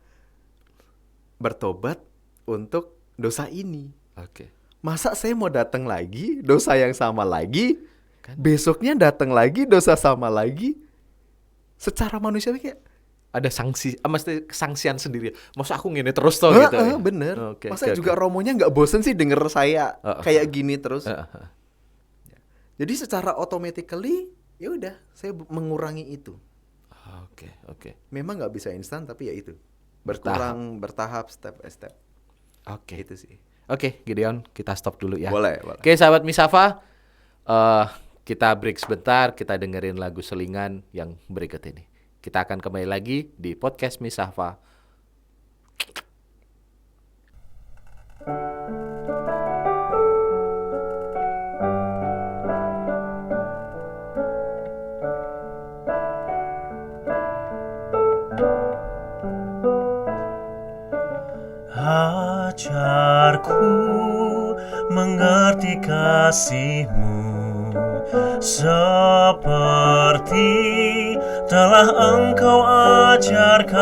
bertobat untuk dosa ini. Oke. Masa saya mau datang lagi, dosa yang sama lagi, Kan? besoknya datang lagi, dosa sama lagi. Secara manusiawi kayak Ada sanksi, mesti kesangsian sendiri. Maksud aku ngini terus toh gitu. Ya? Bener. Oke, Masa oke, juga oke. Romonya nggak bosen sih denger saya kayak gini terus. Jadi secara automatically ya udah saya mengurangi itu. Oke. Memang nggak bisa instan tapi ya itu berkurang bertahap step by step. Oke. Itu sih. Oke, Gideon, kita stop dulu ya. Boleh. Oke, sahabat Misafa, kita break sebentar, kita dengerin lagu selingan yang berikut ini. Kita akan kembali lagi di podcast Misafa. Ajarku mengerti kasih-Mu seperti telah Engkau ajarkan.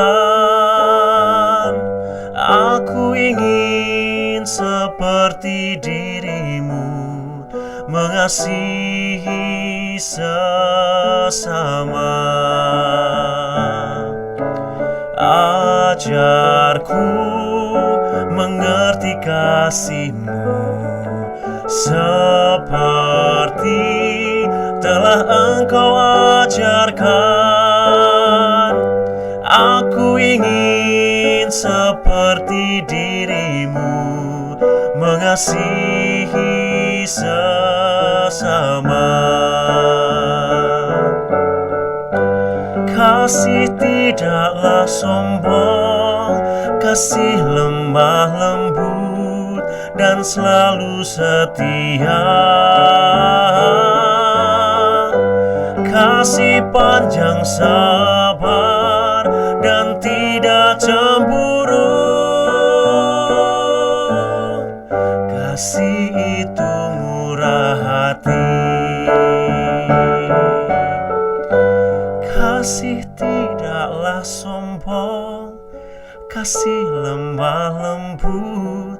Aku ingin seperti diri-Mu, mengasihi sesama. Ajarku mengerti kasih-Mu seperti telah Engkau ajarkan. Aku ingin seperti diri-Mu, mengasihi sesama. Kasih tidaklah sombong, kasih lemah lembut dan selalu setia. Kasih panjang sabar dan tidak cemburu. Kasih itu murah hati. Kasih tidaklah sombong, kasih lemah lembut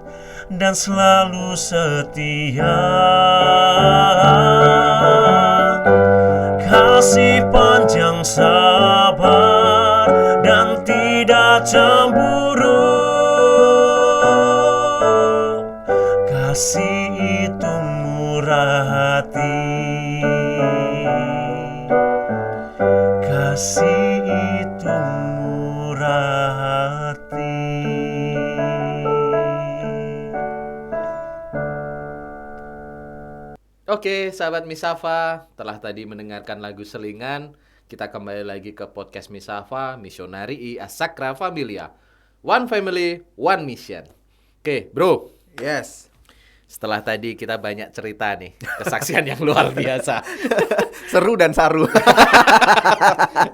dan selalu setia. Kasih panjang sabar dan tidak cemburu. Kasih itu murah hati. Kasih itu murah hati. Oke, sahabat Misafa, telah tadi mendengarkan lagu selingan, kita kembali lagi ke podcast Misafa, Misionari Asakra Familia. One family, one mission. Oke, bro. Yes. Setelah tadi kita banyak cerita nih, kesaksian yang luar biasa. Seru dan saru.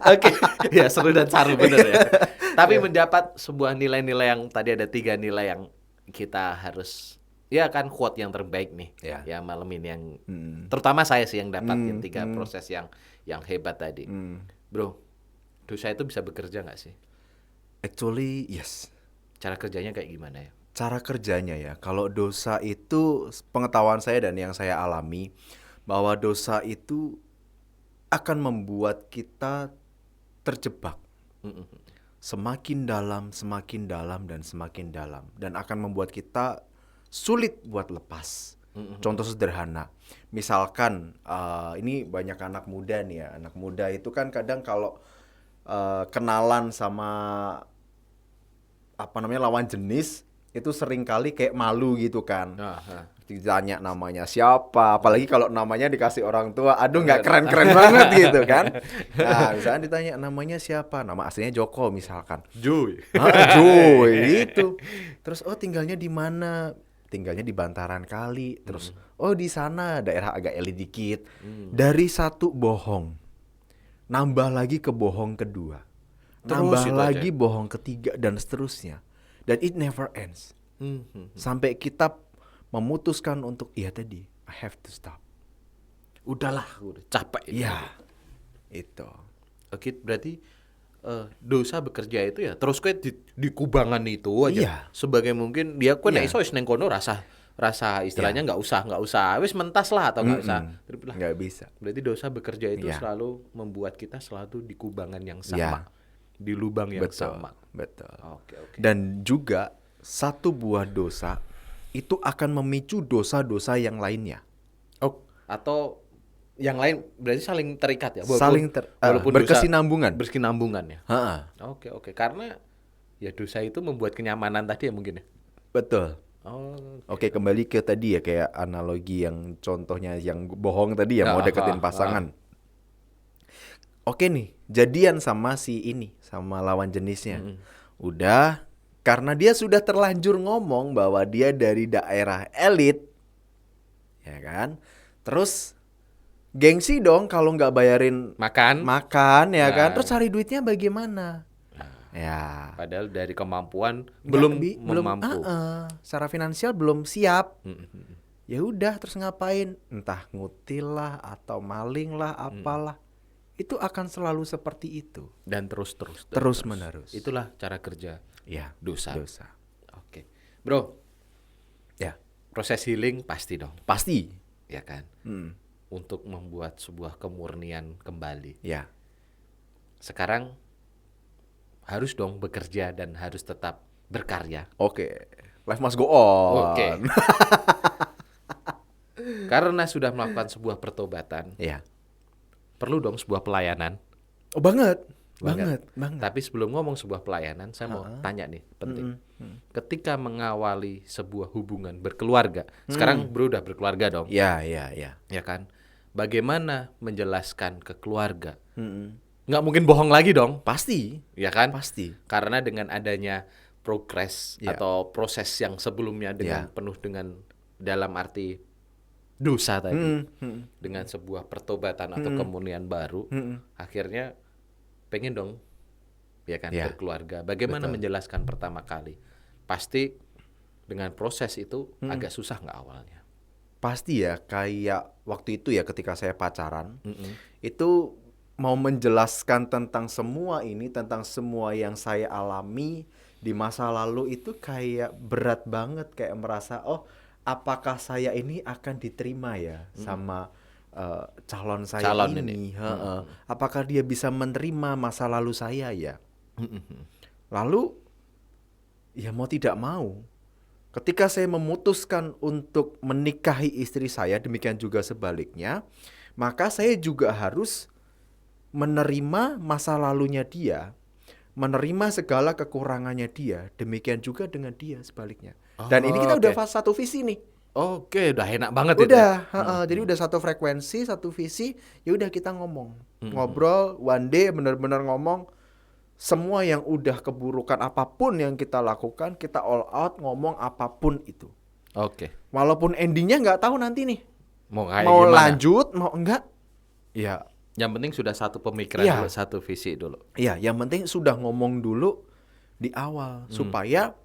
Oke, ya seru dan saru bener ya. Tapi mendapat sebuah nilai-nilai yang tadi ada 3 nilai yang kita harus, ya kan quote yang terbaik nih. Ya malam ini yang terutama saya sih yang dapat yang 3 proses yang hebat tadi. Bro, dosa itu bisa bekerja nggak sih? Actually, yes. Cara kerjanya kayak gimana ya? Cara kerjanya ya, kalau dosa itu pengetahuan saya dan yang saya alami, bahwa dosa itu akan membuat kita terjebak. Semakin dalam, dan semakin dalam. Dan akan membuat kita sulit buat lepas. Contoh sederhana, misalkan ini banyak anak muda nih ya. Anak muda itu kan kadang kalau kenalan sama lawan jenis, itu sering kali kayak malu gitu kan. Ditanya namanya siapa, apalagi kalau namanya dikasih orang tua, aduh nggak keren-keren banget gitu kan. Nah, misalnya ditanya namanya siapa, nama aslinya Joko misalkan. Joy. Joy itu. Terus tinggalnya di mana? Tinggalnya di Bantaran Kali. Terus di sana daerah agak elit dikit. Dari satu bohong, nambah lagi ke bohong kedua, nambah lagi bohong ketiga dan seterusnya. Dan it never ends. Sampai kita memutuskan untuk, I have to stop. Udahlah, udah capek. Iya, itu. Oke, berarti dosa bekerja itu ya terus kayak di kubangan itu aja. Iya. Sebagai mungkin dia iso wis neng kono rasa istilahnya nggak usah wis mentas lah atau nggak usah. Nggak bisa. Berarti dosa bekerja itu selalu membuat kita selalu di kubangan yang sama. Di lubang yang sama. Betul. Oke. Dan juga satu buah dosa itu akan memicu dosa-dosa yang lainnya. Atau yang lain berarti saling terikat ya, berkesinambungan. berkesinambungan ya. Ha-ha. Oke, karena ya dosa itu membuat kenyamanan tadi ya mungkin ya. Betul. Oh, Oke, kembali ke tadi ya, kayak analogi yang contohnya yang bohong tadi ya, mau deketin pasangan. Oke nih, jadian sama si ini, sama lawan jenisnya. Udah, karena dia sudah terlanjur ngomong bahwa dia dari daerah elit, ya kan? Terus gengsi dong kalau nggak bayarin makan. ya kan? Nah. Terus cari duitnya bagaimana? Ya, Padahal dari kemampuan Nggak belum mampu. secara finansial belum siap. Ya udah, terus ngapain? Entah ngutil lah atau maling lah, apalah. Itu akan selalu seperti itu. Dan terus Menerus. Itulah cara kerja Ya, dosa. dosa. Oke. Bro, Ya, proses healing pasti dong, pasti. ya kan? Hmm, Untuk membuat sebuah kemurnian kembali. ya. Sekarang harus dong bekerja dan harus tetap berkarya. Oke. Life must go on. Oke. Karena sudah melakukan sebuah pertobatan, Ya. perlu dong sebuah pelayanan. Oh, banget. Banget. Banget. Tapi sebelum ngomong sebuah pelayanan, saya mau tanya nih, penting. Ketika mengawali sebuah hubungan berkeluarga, sekarang bro udah berkeluarga dong, Ya. ya kan? Bagaimana menjelaskan ke keluarga? Mm-mm. Nggak mungkin bohong lagi dong, Pasti. ya kan? Pasti. Karena dengan adanya progres Ya. atau proses yang sebelumnya dengan penuh dengan dalam arti dosa tadi, dengan sebuah pertobatan atau kemurnian baru, akhirnya pengen dong, ya kan, Ya. berkeluarga. Bagaimana menjelaskan pertama kali? Pasti dengan proses itu agak susah nggak awalnya? Pasti ya, kayak waktu itu ya ketika saya pacaran, itu mau menjelaskan tentang semua ini, tentang semua yang saya alami di masa lalu itu kayak berat banget, kayak merasa, oh, apakah saya ini akan diterima ya sama calon saya Calon ini? Heeh. Apakah dia bisa menerima masa lalu saya ya? Lalu ya mau tidak mau, ketika saya memutuskan untuk menikahi istri saya, demikian juga sebaliknya, maka saya juga harus menerima masa lalunya dia, menerima segala kekurangannya dia, demikian juga dengan dia sebaliknya. Dan ini kita udah satu visi nih. Oke, udah enak banget itu. Udah, jadi udah satu frekuensi, satu visi, ya udah kita ngomong. Ngobrol, one day benar-benar ngomong semua yang udah keburukan apapun yang kita lakukan, kita all out ngomong apapun itu. Oke. Walaupun endingnya nggak tahu nanti nih. Mau kayak Mau gimana? lanjut, mau enggak. Ya, Yang penting sudah satu pemikiran Iya. dulu, satu visi dulu. iya, yang penting sudah ngomong dulu di awal supaya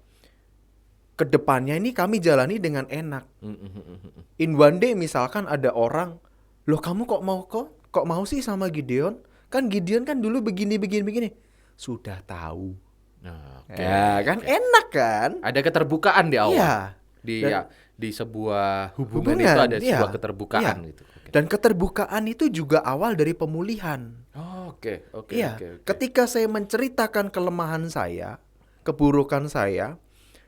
kedepannya ini kami jalani dengan enak. In one day misalkan ada orang, loh kamu kok mau sih sama Gideon? Kan Gideon kan dulu begini. Sudah tahu. Nah, Ya kan enak kan? ada keterbukaan di awal. Iya. Di sebuah hubungan itu ada sebuah keterbukaan iya. gitu. Oke. Dan keterbukaan itu juga awal dari pemulihan. Oke. Iya. Ketika saya menceritakan kelemahan saya, keburukan saya,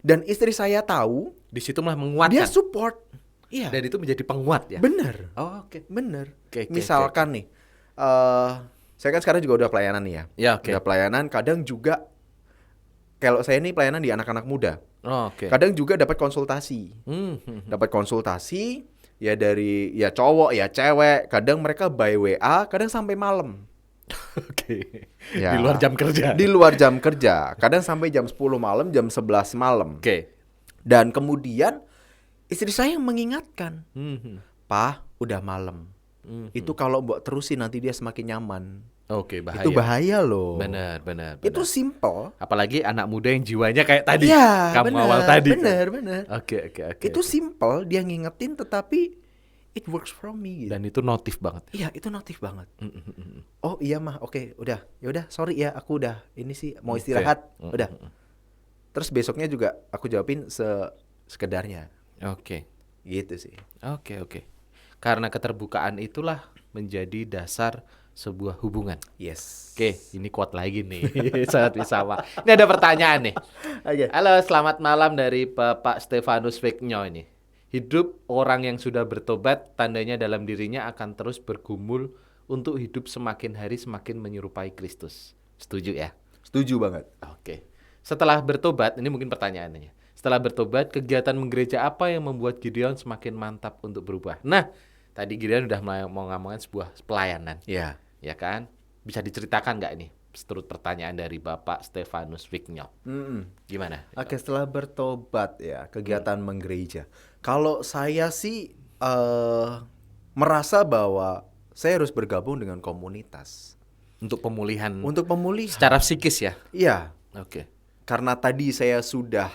dan istri saya tahu, Di situ malah menguatkan. dia support. Iya. Dan itu menjadi penguat ya. Bener. Oke. Bener. Oke, Misalkan nih, saya kan sekarang juga udah pelayanan nih ya. Ya, oke. Udah pelayanan, kadang juga kalau saya ini pelayanan di anak-anak muda. Oke. Kadang juga dapat konsultasi. Dapat konsultasi ya dari ya cowok ya cewek. Kadang mereka by WA, kadang sampai malam. Oke. Ya. Di luar jam kerja. Di luar jam kerja. Kadang sampai jam 10 malam, jam 11 malam. Oke. Dan kemudian istri saya yang mengingatkan, "Pak, udah malam. Itu kalau mbok terusin nanti dia semakin nyaman." Oke, bahaya. Itu bahaya loh. Benar. Itu simple. Apalagi anak muda yang jiwanya kayak tadi. Iya, Kamu benar, awal tadi. kan? benar. Oke. Itu simple, dia ngingetin tetapi it works from me. Gitu. Dan itu notif banget. Iya, itu notif banget. Oh iya mah, oke, udah. Ya udah, sorry ya, aku udah ini sih mau istirahat. Udah. Terus besoknya juga aku jawabin sekedarnya. Oke. Gitu sih. Oke. Karena keterbukaan itulah menjadi dasar sebuah hubungan. Yes. Oke, ini kuat lagi nih. Sahabat Wisama. Ini ada pertanyaan nih. Oke. Halo, selamat malam dari Bapak Stefanus Vigno ini. hidup orang yang sudah bertobat tandanya dalam dirinya akan terus bergumul untuk hidup semakin hari semakin menyerupai Kristus. Setuju ya? Setuju banget. Oke. Setelah bertobat, ini mungkin pertanyaannya. Setelah bertobat, kegiatan menggereja apa yang membuat Gideon semakin mantap untuk berubah? Nah, tadi Gideon udah mau ngomongin sebuah pelayanan. Ya. Ya kan? Bisa diceritakan nggak ini? Seturut pertanyaan dari Bapak Stefanus Wigno. Gimana? Oke, setelah bertobat ya, kegiatan menggereja. Kalau saya sih merasa bahwa saya harus bergabung dengan komunitas. Untuk pemulihan Untuk pemulihan. secara psikis ya? Iya, Oke. karena tadi saya sudah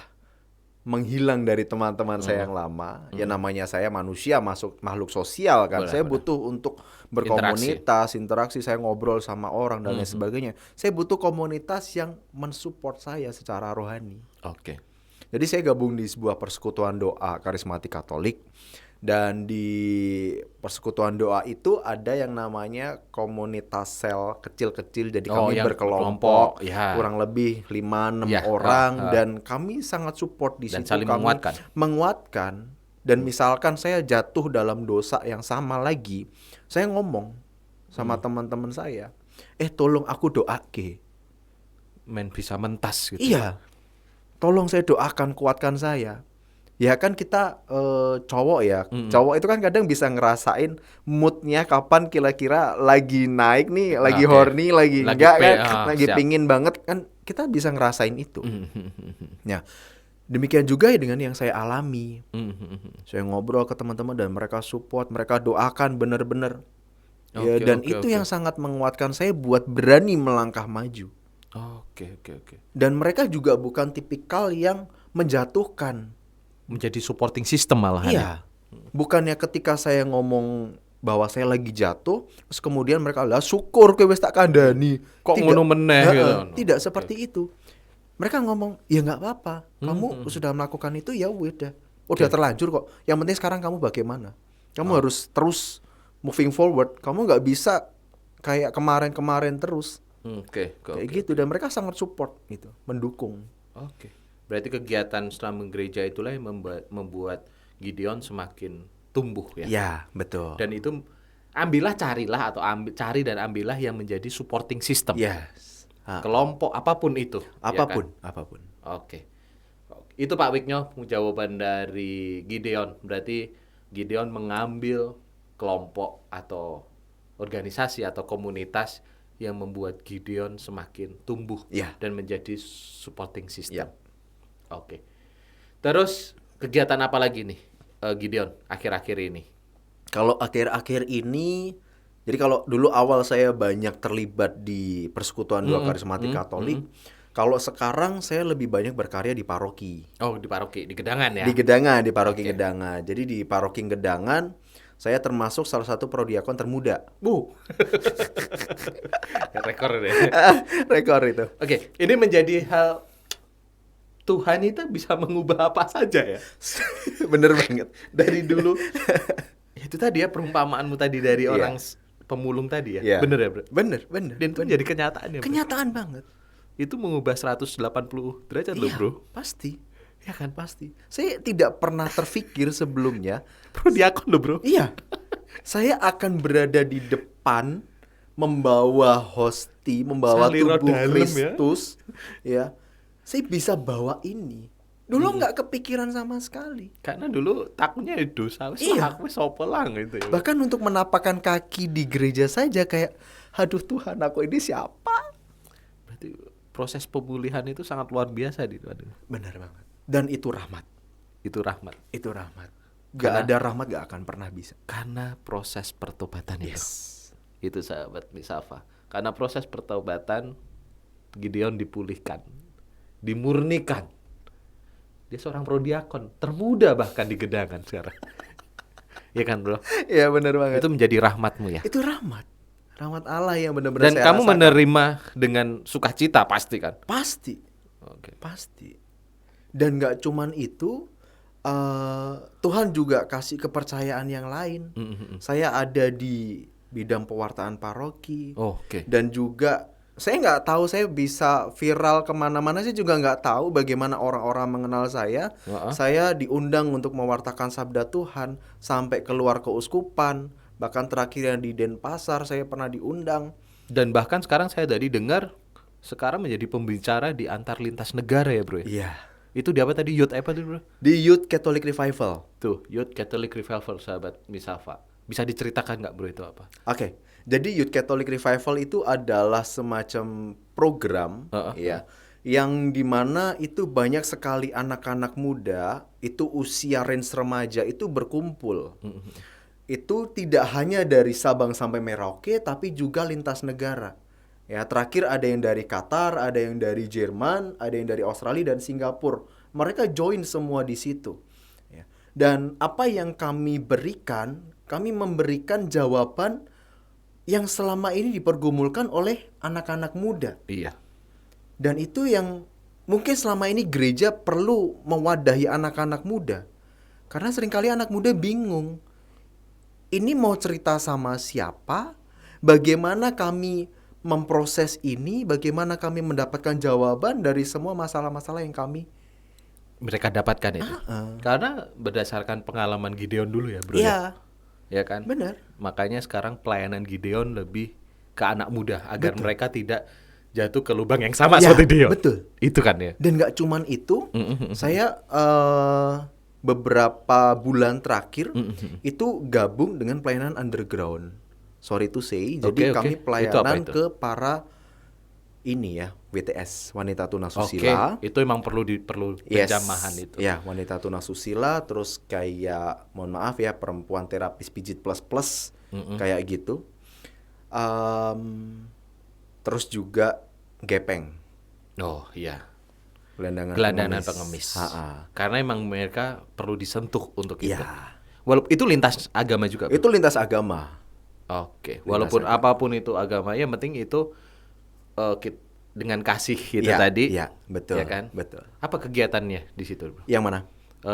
menghilang dari teman-teman saya yang lama. Ya namanya saya manusia, makhluk sosial kan. Boleh, Saya boleh. butuh untuk berkomunitas, interaksi, saya ngobrol sama orang dan lain sebagainya. Saya butuh komunitas yang mensupport saya secara rohani. Oke. Jadi saya gabung di sebuah persekutuan doa karismatik Katolik. Dan di persekutuan doa itu ada yang namanya komunitas sel kecil-kecil. Jadi Oh, kami yang berkelompok, berkelompok, ya. kurang lebih 5-6 Ya, orang. Dan kami sangat support di Dan situ. saling Kami menguatkan. menguatkan. Dan misalkan saya jatuh dalam dosa yang sama lagi, saya ngomong sama teman-teman saya, tolong aku doake. Men bisa mentas gitu. Iya, tolong saya doakan, kuatkan saya. Ya kan kita cowok ya, cowok itu kan kadang bisa ngerasain moodnya kapan kira-kira lagi naik nih, lagi Oke. horny, lagi Lagi enggak kan, lagi siap. pingin banget kan, kita bisa ngerasain itu. Nah, demikian juga ya dengan yang saya alami. Saya ngobrol ke teman-teman dan mereka support, mereka doakan benar-benar. Ya, Oke, dan oke, itu oke. yang sangat menguatkan saya buat berani melangkah maju. Oke. Dan mereka juga bukan tipikal yang menjatuhkan. Menjadi supporting system malahan. Iya. Bukannya ketika saya ngomong bahwa saya lagi jatuh, terus kemudian mereka lah syukur kowe wis tak kandhani. Kok Tidak. ngono meneh Heeh, gitu. Tidak seperti itu. Mereka ngomong, "Ya nggak apa-apa. Kamu sudah melakukan itu ya udah terlanjur kok. Yang penting sekarang kamu bagaimana? Kamu harus terus moving forward. Kamu nggak bisa kayak kemarin-kemarin terus." Oke. Kayak gitu, dan mereka sangat support gitu, mendukung. Oke. Berarti kegiatan setelah menggereja itulah yang membuat Gideon semakin tumbuh ya. Ya, betul. Dan itu carilah atau cari dan ambillah yang menjadi supporting system. Yes. Kelompok apapun itu. ya Apapun, kan? apapun. Oke. Itu Pak Wigno jawaban dari Gideon. Berarti Gideon mengambil kelompok atau organisasi atau komunitas yang membuat Gideon semakin tumbuh Ya. dan menjadi supporting system. Ya. Oke. Terus kegiatan apa lagi nih Gideon akhir-akhir ini? Kalau akhir-akhir ini, jadi kalau dulu awal saya banyak terlibat di persekutuan doa karismatik Katolik, kalau sekarang saya lebih banyak berkarya di paroki. Oh, di paroki, di Gedangan ya? Di Gedangan, di paroki Gedangan. Jadi di paroki Gedangan, saya termasuk salah satu prodiakon termuda. Rekor deh. Rekor itu. Oke, ini menjadi hal Tuhan itu bisa mengubah apa saja ya. Bener banget. Dari dulu itu tadi ya perumpamaanmu tadi dari orang pemulung tadi ya. Iya. Bener ya, Bro? Bener. Dan itu menjadi kenyataan ya, Bro? Kenyataan banget. Itu mengubah 180 derajat loh, Bro. Pasti. Ya kan? Pasti. Saya tidak pernah terfikir sebelumnya. Prodiakon loh, Bro. Iya. Saya akan berada di depan membawa hosti, membawa Saliro tubuh dalem, Kristus, ya. Saya bisa bawa ini. Dulu nggak kepikiran sama sekali. Karena dulu takutnya dosa. Iya. Aku sopo lang gitu ya. Bahkan untuk menapakkan kaki di gereja saja kayak, aduh Tuhan, aku ini siapa? Berarti proses pemulihan itu sangat luar biasa di Tuhan. Benar banget. Dan itu rahmat. Itu rahmat. Itu rahmat. Karena- Gak ada rahmat gak akan pernah bisa. Karena proses pertobatan itu. Yes. Itu sahabat Misafa. Karena proses pertobatan Gideon dipulihkan, dimurnikan. Dia seorang prodiakon, termuda bahkan di Gedangan sekarang. Iya kan, Bro? Iya benar banget. Itu menjadi rahmatmu ya. Itu rahmat. Rahmat Allah yang benar-benar Dan saya kamu rasakan. menerima dengan sukacita pasti kan? Pasti. Oke. Pasti. Dan gak cuman itu, Tuhan juga kasih kepercayaan yang lain. Saya ada di bidang pewartaan paroki. Oh, oke. Dan juga saya nggak tahu saya bisa viral kemana-mana, saya juga nggak tahu bagaimana orang-orang mengenal saya. Heeh. Saya diundang untuk mewartakan sabda Tuhan sampai keluar keuskupan, bahkan terakhir yang di Denpasar saya pernah diundang. Dan bahkan sekarang saya tadi dengar sekarang menjadi pembicara di antar lintas negara ya bro ya? Iya. Itu di apa tadi? Youth apa tuh bro? Di Youth Catholic Revival. Tuh, Youth Catholic Revival sahabat Misafa. Bisa diceritakan nggak bro itu apa? Oke, jadi Youth Catholic Revival itu adalah semacam program, ya, yang dimana itu banyak sekali anak-anak muda, itu usia range remaja itu berkumpul. Itu tidak hanya dari Sabang sampai Merauke, tapi juga lintas negara. Ya, terakhir ada yang dari Qatar, ada yang dari Jerman, ada yang dari Australia dan Singapura. Mereka join semua di situ. Ya. Dan apa yang kami berikan, kami memberikan jawaban yang selama ini dipergumulkan oleh anak-anak muda. Iya. Dan itu yang mungkin selama ini gereja perlu mewadahi anak-anak muda. Karena seringkali anak muda bingung. Ini mau cerita sama siapa? Bagaimana kami memproses ini? Bagaimana kami mendapatkan jawaban dari semua masalah-masalah yang kami Mereka dapatkan itu. Karena berdasarkan pengalaman Gideon dulu ya bro. Iya, Ya kan? benar. Makanya sekarang pelayanan Gideon lebih ke anak muda agar mereka tidak jatuh ke lubang yang sama Ya, seperti Gideon. betul. Itu kan ya. Dan gak cuman itu, saya beberapa bulan terakhir itu gabung dengan pelayanan underground. Sorry to say, jadi Oke. kami Itu apa pelayanan itu? ke para ini ya, WTS, wanita Oke, tunasusila. itu emang perlu Yes. penjamahan itu. Ya, wanita tunasusila, terus kayak mohon maaf ya, perempuan terapis pijit plus kayak gitu. Terus juga gepeng, Oh iya. gelandangan pengemis. Ha-ha. Karena emang mereka perlu disentuh untuk itu. Iya. Walaupun itu lintas agama juga. Bro. Itu lintas agama. Oke. Walaupun apapun itu agama, yang penting itu dengan kasih gitu Iya, tadi. iya, betul, Ya kan? betul. Apa kegiatannya di situ, bro? Yang mana?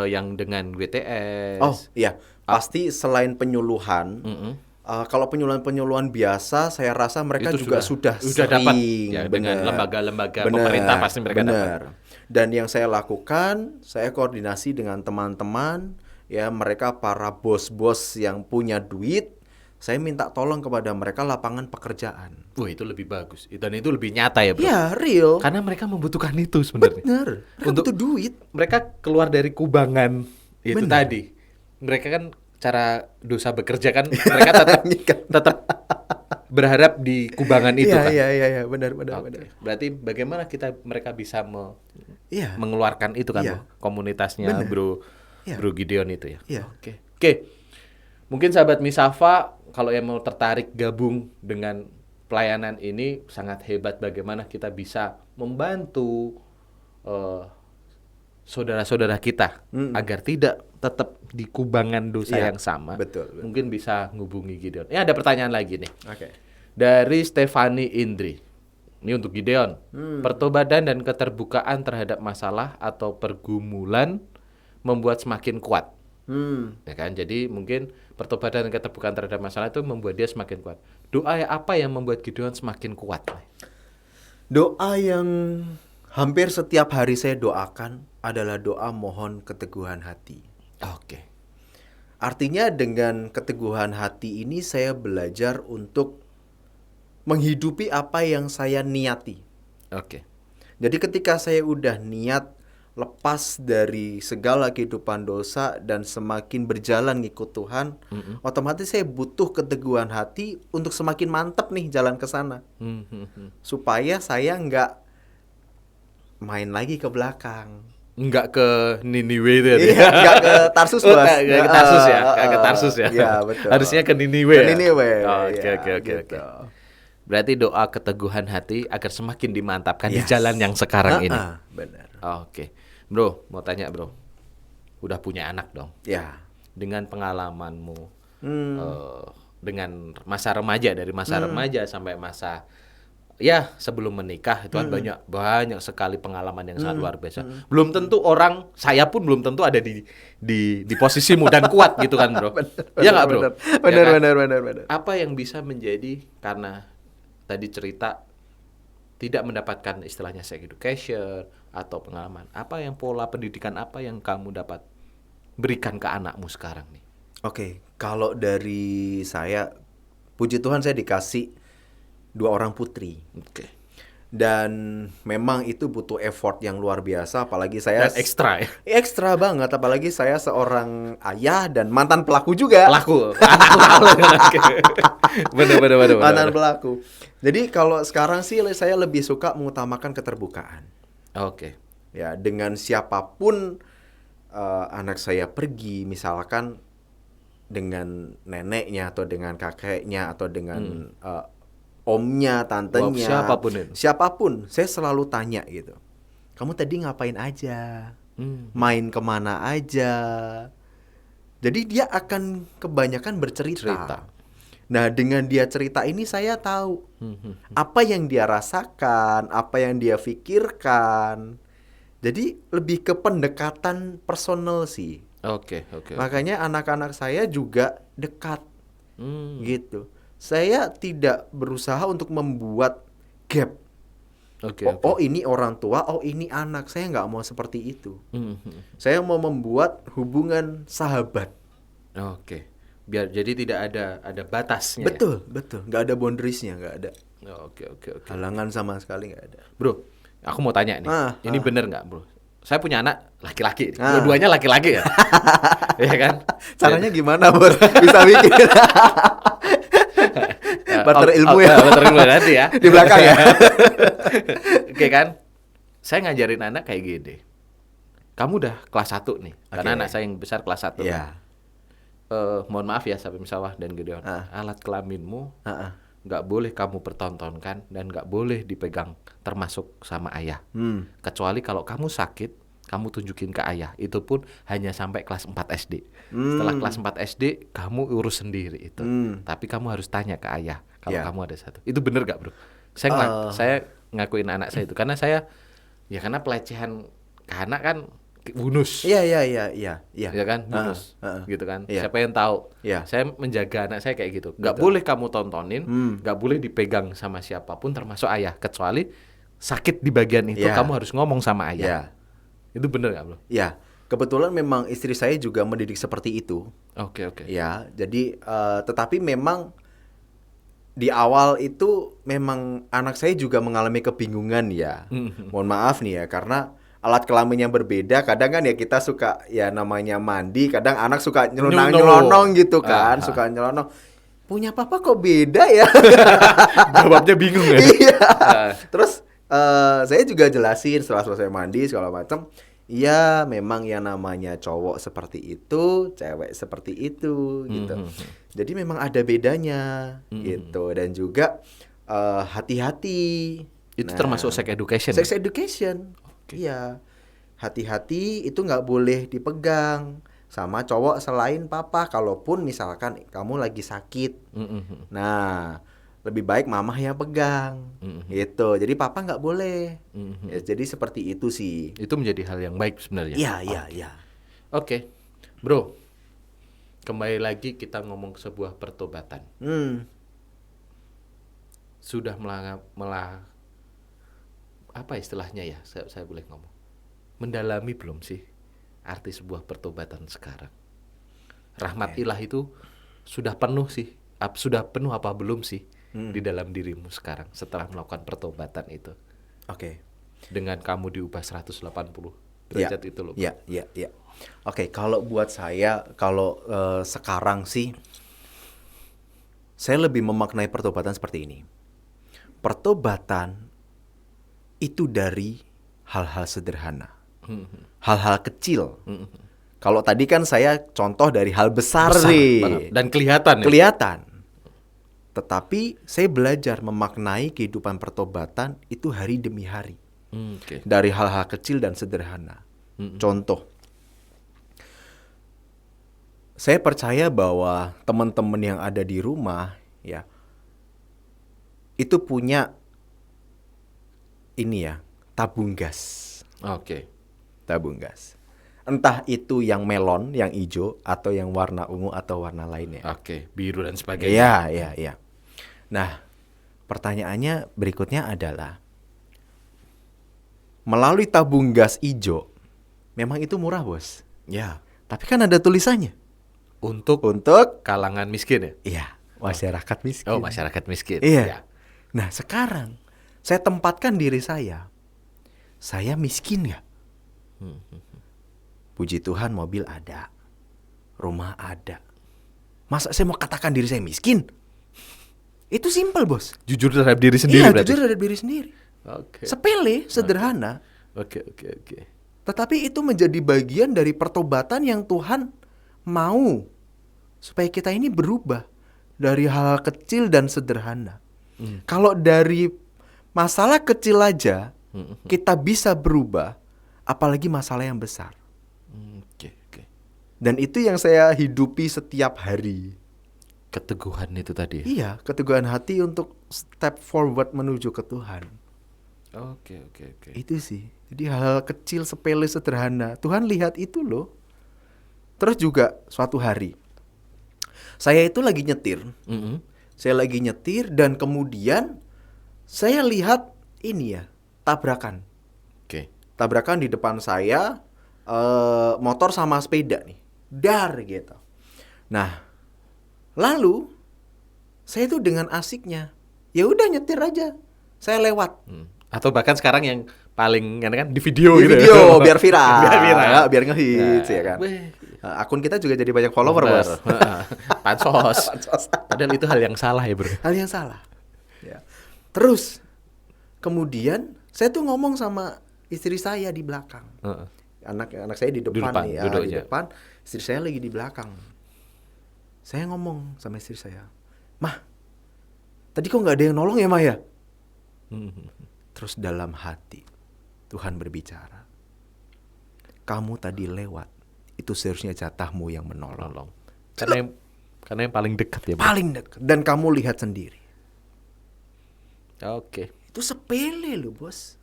Yang dengan WTS. Oh iya, pasti selain penyuluhan. Kalau penyuluhan biasa, saya rasa mereka Itu juga sudah dapat sering, ya, dengan bener. lembaga-lembaga Bener, pemerintah pasti mereka dapat. bener. Dan yang saya lakukan, saya koordinasi dengan teman-teman, ya mereka para bos-bos yang punya duit. Saya minta tolong kepada mereka lapangan pekerjaan. Wah, itu lebih bagus. Dan itu lebih nyata ya, bro. Ya, real. Karena mereka membutuhkan itu sebenarnya. Bener. Mereka Untuk- butuh duit. Mereka keluar dari kubangan itu Bener. tadi. Mereka kan cara dosa bekerja kan mereka tetap berharap di kubangan itu kan. Iya, benar. Oke. Berarti bagaimana mereka bisa Iya. mengeluarkan itu kan, Iya. bro? Komunitasnya Bener. bro, Iya. bro Gideon itu ya. Iya. Oke. Mungkin sahabat Misafa kalau yang mau tertarik gabung dengan pelayanan ini sangat hebat bagaimana kita bisa membantu saudara-saudara kita agar tidak tetap di kubangan dosa Iya, yang sama. betul. Mungkin bisa ngubungi Gideon. Ini ada pertanyaan lagi nih. Oke. Dari Stefani Indri. Ini untuk Gideon. Pertobatan dan keterbukaan terhadap masalah atau pergumulan membuat semakin kuat. Ya kan? Jadi mungkin pertobatan dan keterbukaan terhadap masalah itu membuat dia semakin kuat. Doa apa yang membuat Gideon semakin kuat? Doa yang hampir setiap hari saya doakan adalah doa mohon keteguhan hati. Oke. Artinya dengan keteguhan hati ini saya belajar untuk menghidupi apa yang saya niati. Oke. Jadi ketika saya udah niat lepas dari segala kehidupan dosa dan semakin berjalan ngikut Tuhan, otomatis saya butuh keteguhan hati untuk semakin mantap nih jalan ke sana. Supaya saya nggak main lagi ke belakang. Enggak ke Niniwe itu ya? Iya, nggak ke Tarsus, Oh, Bos. nggak ke Tarsus ya? Nggak ke Tarsus ya? Iya, betul. Harusnya ke Niniwe Ke ya? Niniwe, Oke, ya, oke. gitu. Berarti doa keteguhan hati agar semakin dimantapkan di Yes. jalan yang sekarang ini. Benar. Oke. Bro, mau tanya bro. Udah punya anak dong. Ya. Dengan pengalamanmu, dengan masa remaja, dari masa remaja sampai masa ya sebelum menikah itu kan banyak sekali pengalaman yang sangat luar biasa. Belum tentu saya pun belum tentu ada di posisimu dan kuat gitu kan bro. Iya nggak bro? Benar, Ya kan? benar. Apa yang bisa menjadi, karena tadi cerita tidak mendapatkan istilahnya sex education atau pengalaman, apa yang pola pendidikan apa yang kamu dapat berikan ke anakmu sekarang nih? Oke, kalau dari saya, puji Tuhan saya dikasih 2 orang putri. Oke. Dan memang itu butuh effort yang luar biasa, apalagi saya Dan ekstra ya. ekstra banget, apalagi saya seorang ayah dan mantan pelaku juga. Pelaku. Oke. Bener. Mantan pelaku. Jadi kalau sekarang sih saya lebih suka mengutamakan keterbukaan. Oke. Ya, dengan siapapun anak saya pergi, misalkan dengan neneknya atau dengan kakeknya atau dengan omnya, tantenya, siapapun, saya selalu tanya gitu. Kamu tadi ngapain aja? Main kemana aja? Jadi dia akan kebanyakan bercerita. Nah, dengan dia cerita ini saya tahu apa yang dia rasakan, apa yang dia pikirkan. Jadi lebih ke pendekatan personal sih. Oke. Makanya anak-anak saya juga dekat. Gitu. Saya tidak berusaha untuk membuat gap. Oh, ini orang tua, oh ini anak. Saya nggak mau seperti itu. Saya mau membuat hubungan sahabat. Oke. Biar jadi tidak ada batasnya. Betul. Nggak ada boundariesnya, nggak ada. Oke. Halangan sama sekali nggak ada. Bro, aku mau tanya nih. Ini bener nggak, bro? Saya punya anak laki-laki. Dua-duanya laki-laki ya. Iya kan? Caranya gimana, Bro? Bisa bikin. Barter ilmu ya. Barter ilmu nanti ya. Di belakang ya. Oke kan? Saya ngajarin anak kayak gini. Kamu udah kelas 1 nih. Karena anak saya yang besar kelas 1. Iya. Mohon maaf ya Sahabat Misafah dan Gideon. Alat kelaminmu nggak boleh kamu pertontonkan dan nggak boleh dipegang termasuk sama ayah. Kecuali kalau kamu sakit, kamu tunjukin ke ayah. Itu pun hanya sampai kelas 4 SD. Setelah kelas 4 SD, kamu urus sendiri itu. Tapi kamu harus tanya ke ayah kalau kamu ada satu. Itu bener gak, bro? Saya ngakuin anak saya itu karena karena pelecehan ke anak kan bonus. Iya. Ya kan, bonus. Gitu kan. Iya. Siapa yang tahu? Iya. Saya menjaga anak saya kayak gitu. Gak boleh kamu tontonin, gak boleh dipegang sama siapapun termasuk ayah. Kecuali sakit di bagian itu, kamu harus ngomong sama ayah. Itu bener gak, bro? Ya, kebetulan memang istri saya juga mendidik seperti itu. Oke. Ya, jadi tetapi memang di awal itu memang anak saya juga mengalami kebingungan ya. Mohon maaf nih ya, karena alat kelamin yang berbeda. Kadang kan ya kita suka ya namanya mandi, kadang anak suka nyelonong gitu kan, suka nyelonong. Punya papa kok beda ya? Jawabnya bingung ya. Iya. Terus saya juga jelasin setelah selesai mandi segala macam. Iya, memang yang namanya cowok seperti itu, cewek seperti itu gitu. Jadi memang ada bedanya gitu, dan juga hati-hati. Itu termasuk sex education. Sex education. Iya. Hati-hati, itu nggak boleh dipegang sama cowok selain papa. Kalaupun misalkan kamu lagi sakit. Nah, lebih baik mamah yang pegang, gitu. Jadi papa nggak boleh. Ya, jadi seperti itu sih. Itu menjadi hal yang baik sebenarnya. Iya. Oke, bro. Kembali lagi kita ngomong sebuah pertobatan. Sudah apa istilahnya ya? Saya boleh ngomong. Mendalami belum sih arti sebuah pertobatan sekarang? Rahmat ilah itu sudah penuh sih? Sudah penuh apa belum sih? Di dalam dirimu sekarang setelah melakukan pertobatan itu. Oke. Dengan kamu diubah 180 derajat itu loh. Iya. Oke, kalau buat saya, kalau sekarang sih saya lebih memaknai pertobatan seperti ini. Pertobatan itu dari hal-hal sederhana. Hal-hal kecil. Kalau tadi kan saya contoh dari hal besar nih. Dan kelihatan. Tetapi saya belajar memaknai kehidupan pertobatan itu hari demi hari. Dari hal-hal kecil dan sederhana. Contoh, saya percaya bahwa teman-teman yang ada di rumah ya itu punya tabung gas. Tabung gas. Entah itu yang melon, yang hijau, atau yang warna ungu atau warna lainnya. Biru dan sebagainya. Iya. Nah, pertanyaannya berikutnya adalah melalui tabung gas ijo, memang itu murah, Bos. Ya, Tapi kan ada tulisannya. untuk kalangan miskin ya. Iya, masyarakat miskin. Oh, masyarakat miskin. Iya. Ya. Nah, sekarang saya tempatkan diri saya. Saya miskin nggak? Puji Tuhan, mobil ada, rumah ada. Masa saya mau katakan diri saya miskin? Itu simpel, Bos. Jujur terhadap diri sendiri Iya, berarti. jujur terhadap diri sendiri. Oke. Sepele, sederhana. Oke. Tetapi itu menjadi bagian dari pertobatan yang Tuhan mau supaya kita ini berubah dari hal-hal kecil dan sederhana. Kalau dari masalah kecil aja kita bisa berubah, apalagi masalah yang besar. Oke. Dan itu yang saya hidupi setiap hari. Keteguhan itu tadi. Iya, keteguhan hati untuk step forward menuju ke Tuhan. Oke. Itu sih. Jadi hal-hal kecil, sepele, sederhana. Tuhan lihat itu loh. Terus juga suatu hari, saya itu lagi nyetir. Saya lagi nyetir dan kemudian saya lihat ini ya, tabrakan. Oke. Tabrakan di depan saya, motor sama sepeda nih. Dar gitu. Nah, lalu saya tuh dengan asiknya, ya udah nyetir aja. Saya lewat. Atau bahkan sekarang yang paling kan di video Di gitu. video biar viral. Biar viral. Ya, biar ngehits ya kan. Weh. Akun kita juga jadi banyak follower, Bener. Bos. Pansos. Padahal itu hal yang salah ya, Bro. Hal yang salah. Ya. Terus kemudian saya tuh ngomong sama istri saya di belakang. Anak saya di depan depan, nih ya, di duduknya. depan. Istri saya lagi di belakang. Saya ngomong sama istri saya, "Mah, tadi kok nggak ada yang nolong ya, Mah ya?" Terus dalam hati Tuhan berbicara, "Kamu tadi lewat, itu seharusnya jatahmu yang menolong. Karena yang paling dekat ya, Bro. Paling dekat. Dan kamu lihat sendiri." Oke. Itu sepele loh, Bos.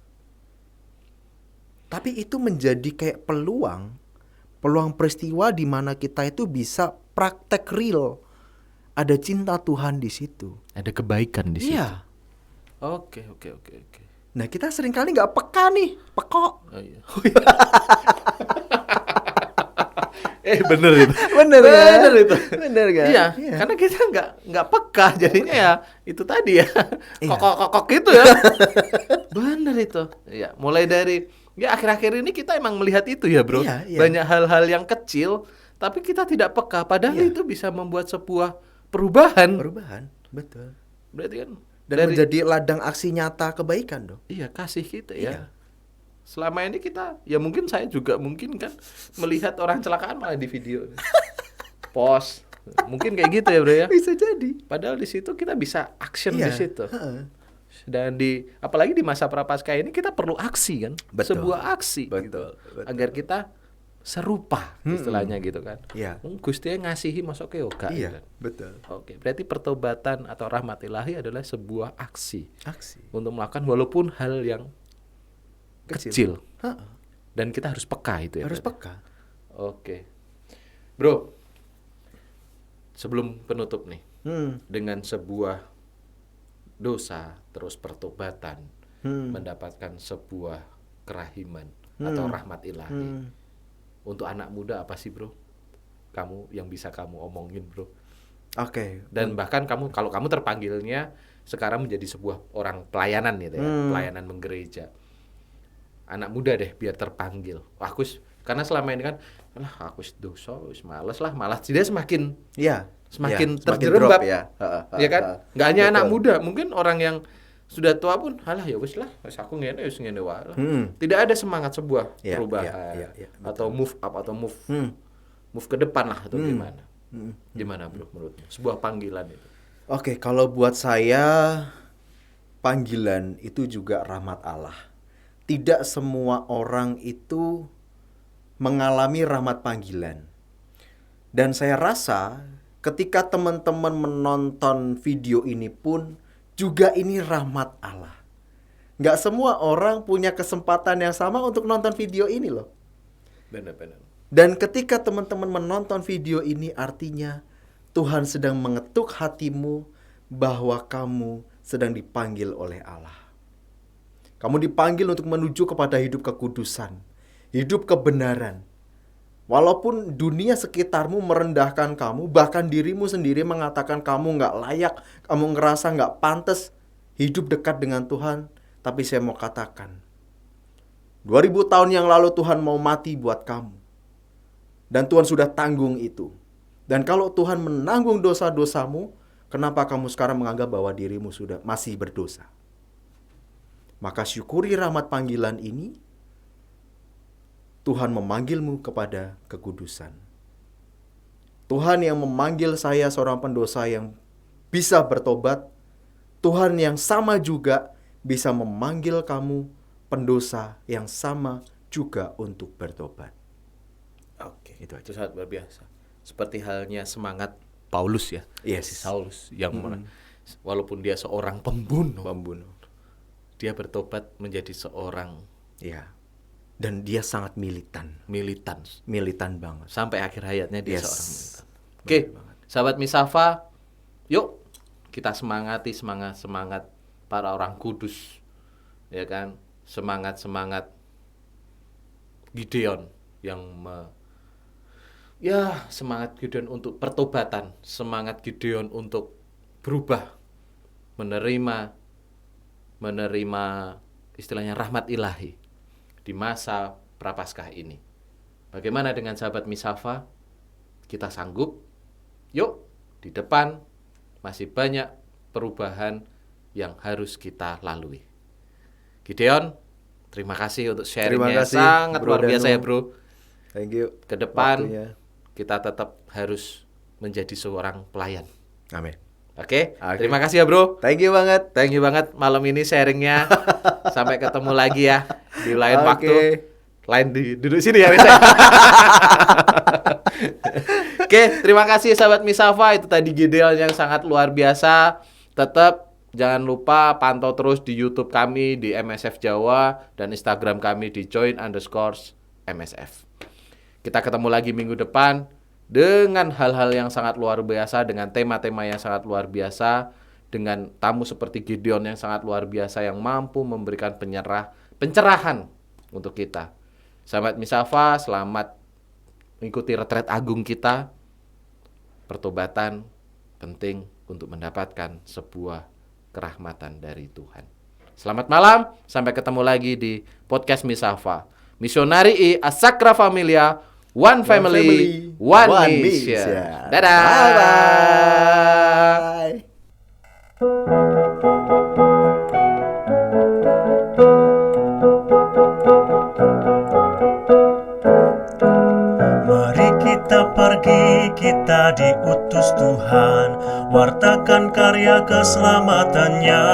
Tapi itu menjadi kayak peluang peristiwa di mana kita itu bisa praktek real. Ada cinta Tuhan di situ. Ada kebaikan di situ. Iya. Oke. Nah, kita seringkali nggak peka nih, pekok. Oh, iya. Bener itu. Bener itu. Bener kan? Iya, karena kita nggak peka jadinya ya itu tadi ya Iya. kokok gitu ya. Bener itu. Ya, mulai dari ya akhir-akhir ini kita emang melihat itu ya, Bro. Iya. Banyak hal-hal yang kecil tapi kita tidak peka padahal Iya. itu bisa membuat sebuah perubahan. Perubahan, betul. Berarti kan Dan menjadi ladang aksi nyata kebaikan dong. iya kasih kita Iya. ya. Selama ini kita ya mungkin saya juga mungkin kan melihat orang kecelakaan malah di video. Post. Mungkin kayak gitu ya, Bro ya. Bisa jadi. Padahal di situ kita bisa action Iya. di situ. Heeh. Dan apalagi di masa prapaskah ini kita perlu aksi kan, Betul. sebuah aksi Betul, gitu. betul. Agar kita serupa istilahnya gitu kan. Iya. Gusti ngasihi masuk ke yoga. Iya, gitu. betul. Oke, berarti pertobatan atau rahmat ilahi adalah sebuah aksi Aksi. untuk melakukan walaupun hal yang kecil. Heeh. Dan kita harus peka itu ya. Harus berarti? peka. Oke. Bro, sebelum penutup nih, Hmm. dengan sebuah dosa terus pertobatan mendapatkan sebuah kerahiman atau rahmat ilahi. Untuk anak muda apa sih, Bro? Kamu yang bisa kamu omongin, Bro. Oke. Dan bahkan kalau kamu terpanggilnya sekarang menjadi sebuah orang pelayanan gitu ya, pelayanan menggereja. Anak muda deh biar terpanggil. Karena selama ini kan aku dosa, males lah, malah dia semakin Iya. semakin Iya, terjerembab drop ya. ya kan? Nggak hanya Betul. anak muda, mungkin orang yang sudah tua pun, halah ya wis aku ngene wae lah. Tidak ada semangat sebuah Iya, perubahan iya, atau move up atau move ke depan lah atau gimana. Gimana, Bro, menurutmu? Sebuah panggilan itu. Oke, kalau buat saya panggilan itu juga rahmat Allah. Tidak semua orang itu mengalami rahmat panggilan. Dan saya rasa ketika teman-teman menonton video ini pun juga ini rahmat Allah. Nggak semua orang punya kesempatan yang sama untuk nonton video ini loh. Benar-benar. Dan ketika teman-teman menonton video ini artinya Tuhan sedang mengetuk hatimu bahwa kamu sedang dipanggil oleh Allah. Kamu dipanggil untuk menuju kepada hidup kekudusan, hidup kebenaran. Walaupun dunia sekitarmu merendahkan kamu, bahkan dirimu sendiri mengatakan kamu nggak layak, kamu ngerasa nggak pantas hidup dekat dengan Tuhan. Tapi saya mau katakan, 2000 tahun yang lalu Tuhan mau mati buat kamu. Dan Tuhan sudah tanggung itu. Dan kalau Tuhan menanggung dosa-dosamu, kenapa kamu sekarang menganggap bahwa dirimu sudah masih berdosa? Maka syukuri rahmat panggilan ini. Tuhan memanggilmu kepada kekudusan. Tuhan yang memanggil saya seorang pendosa yang bisa bertobat, Tuhan yang sama juga bisa memanggil kamu pendosa yang sama juga untuk bertobat. Oke, itu sangat luar biasa. Seperti halnya semangat Paulus ya. Yes. Si Saulus yang walaupun dia seorang pembunuh, dia bertobat menjadi seorang ya. Dan dia sangat militan banget. Sampai akhir hayatnya dia Yes. seorang militan. Oke, sahabat Misafa, yuk kita semangat para orang kudus, ya kan? Semangat Gideon yang semangat Gideon untuk pertobatan, semangat Gideon untuk berubah, menerima istilahnya rahmat ilahi di masa Prapaskah ini. Bagaimana dengan sahabat Misafa? Kita sanggup? Yuk, di depan masih banyak perubahan yang harus kita lalui. Gideon, terima kasih untuk sharingnya, sangat luar biasa ya bro. Thank you. Ke depan Waktunya. kita tetap harus menjadi seorang pelayan. Amin. Oke, terima kasih ya bro. Thank you banget. Thank you banget malam ini sharingnya. Sampai ketemu lagi ya di lain waktu. Duduk sini ya misalnya. Oke, terima kasih sahabat Misafa. Itu tadi Gideon yang sangat luar biasa. Tetap jangan lupa pantau terus di YouTube kami di MSF Jawa dan Instagram kami di join_MSF. Kita ketemu lagi minggu depan dengan hal-hal yang sangat luar biasa, dengan tema-tema yang sangat luar biasa, dengan tamu seperti Gideon yang sangat luar biasa yang mampu memberikan pencerahan untuk kita. Sahabat Misafa, selamat mengikuti retret agung kita. Pertobatan penting untuk mendapatkan sebuah kerahmatan dari Tuhan. Selamat malam, sampai ketemu lagi di podcast Misafa. Misionari Asakra Familia, One Family, One Mission. Dadah. Bye-bye. Mari kita pergi, kita diutus Tuhan, wartakan karya keselamatannya.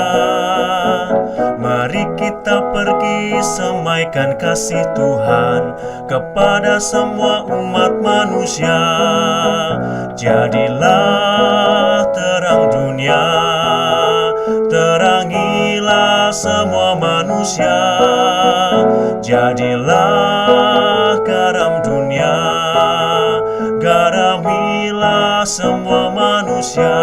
Mari kita pergi, semaikan kasih Tuhan kepada semua umat manusia. Jadilah terang dunia, terangilah semua manusia. Jadilah garam dunia, garamilah semua manusia.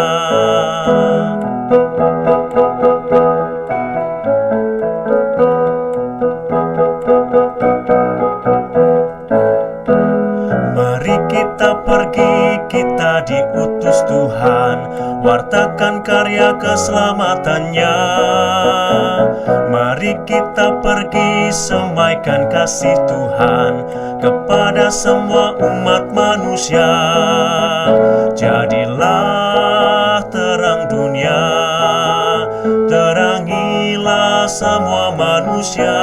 Mari kita pergi, kita diutus Tuhan, wartakan karya keselamatannya. Mari kita pergi, semaikan kasih Tuhan kepada semua umat manusia. Jadilah terang dunia, terangilah semua manusia.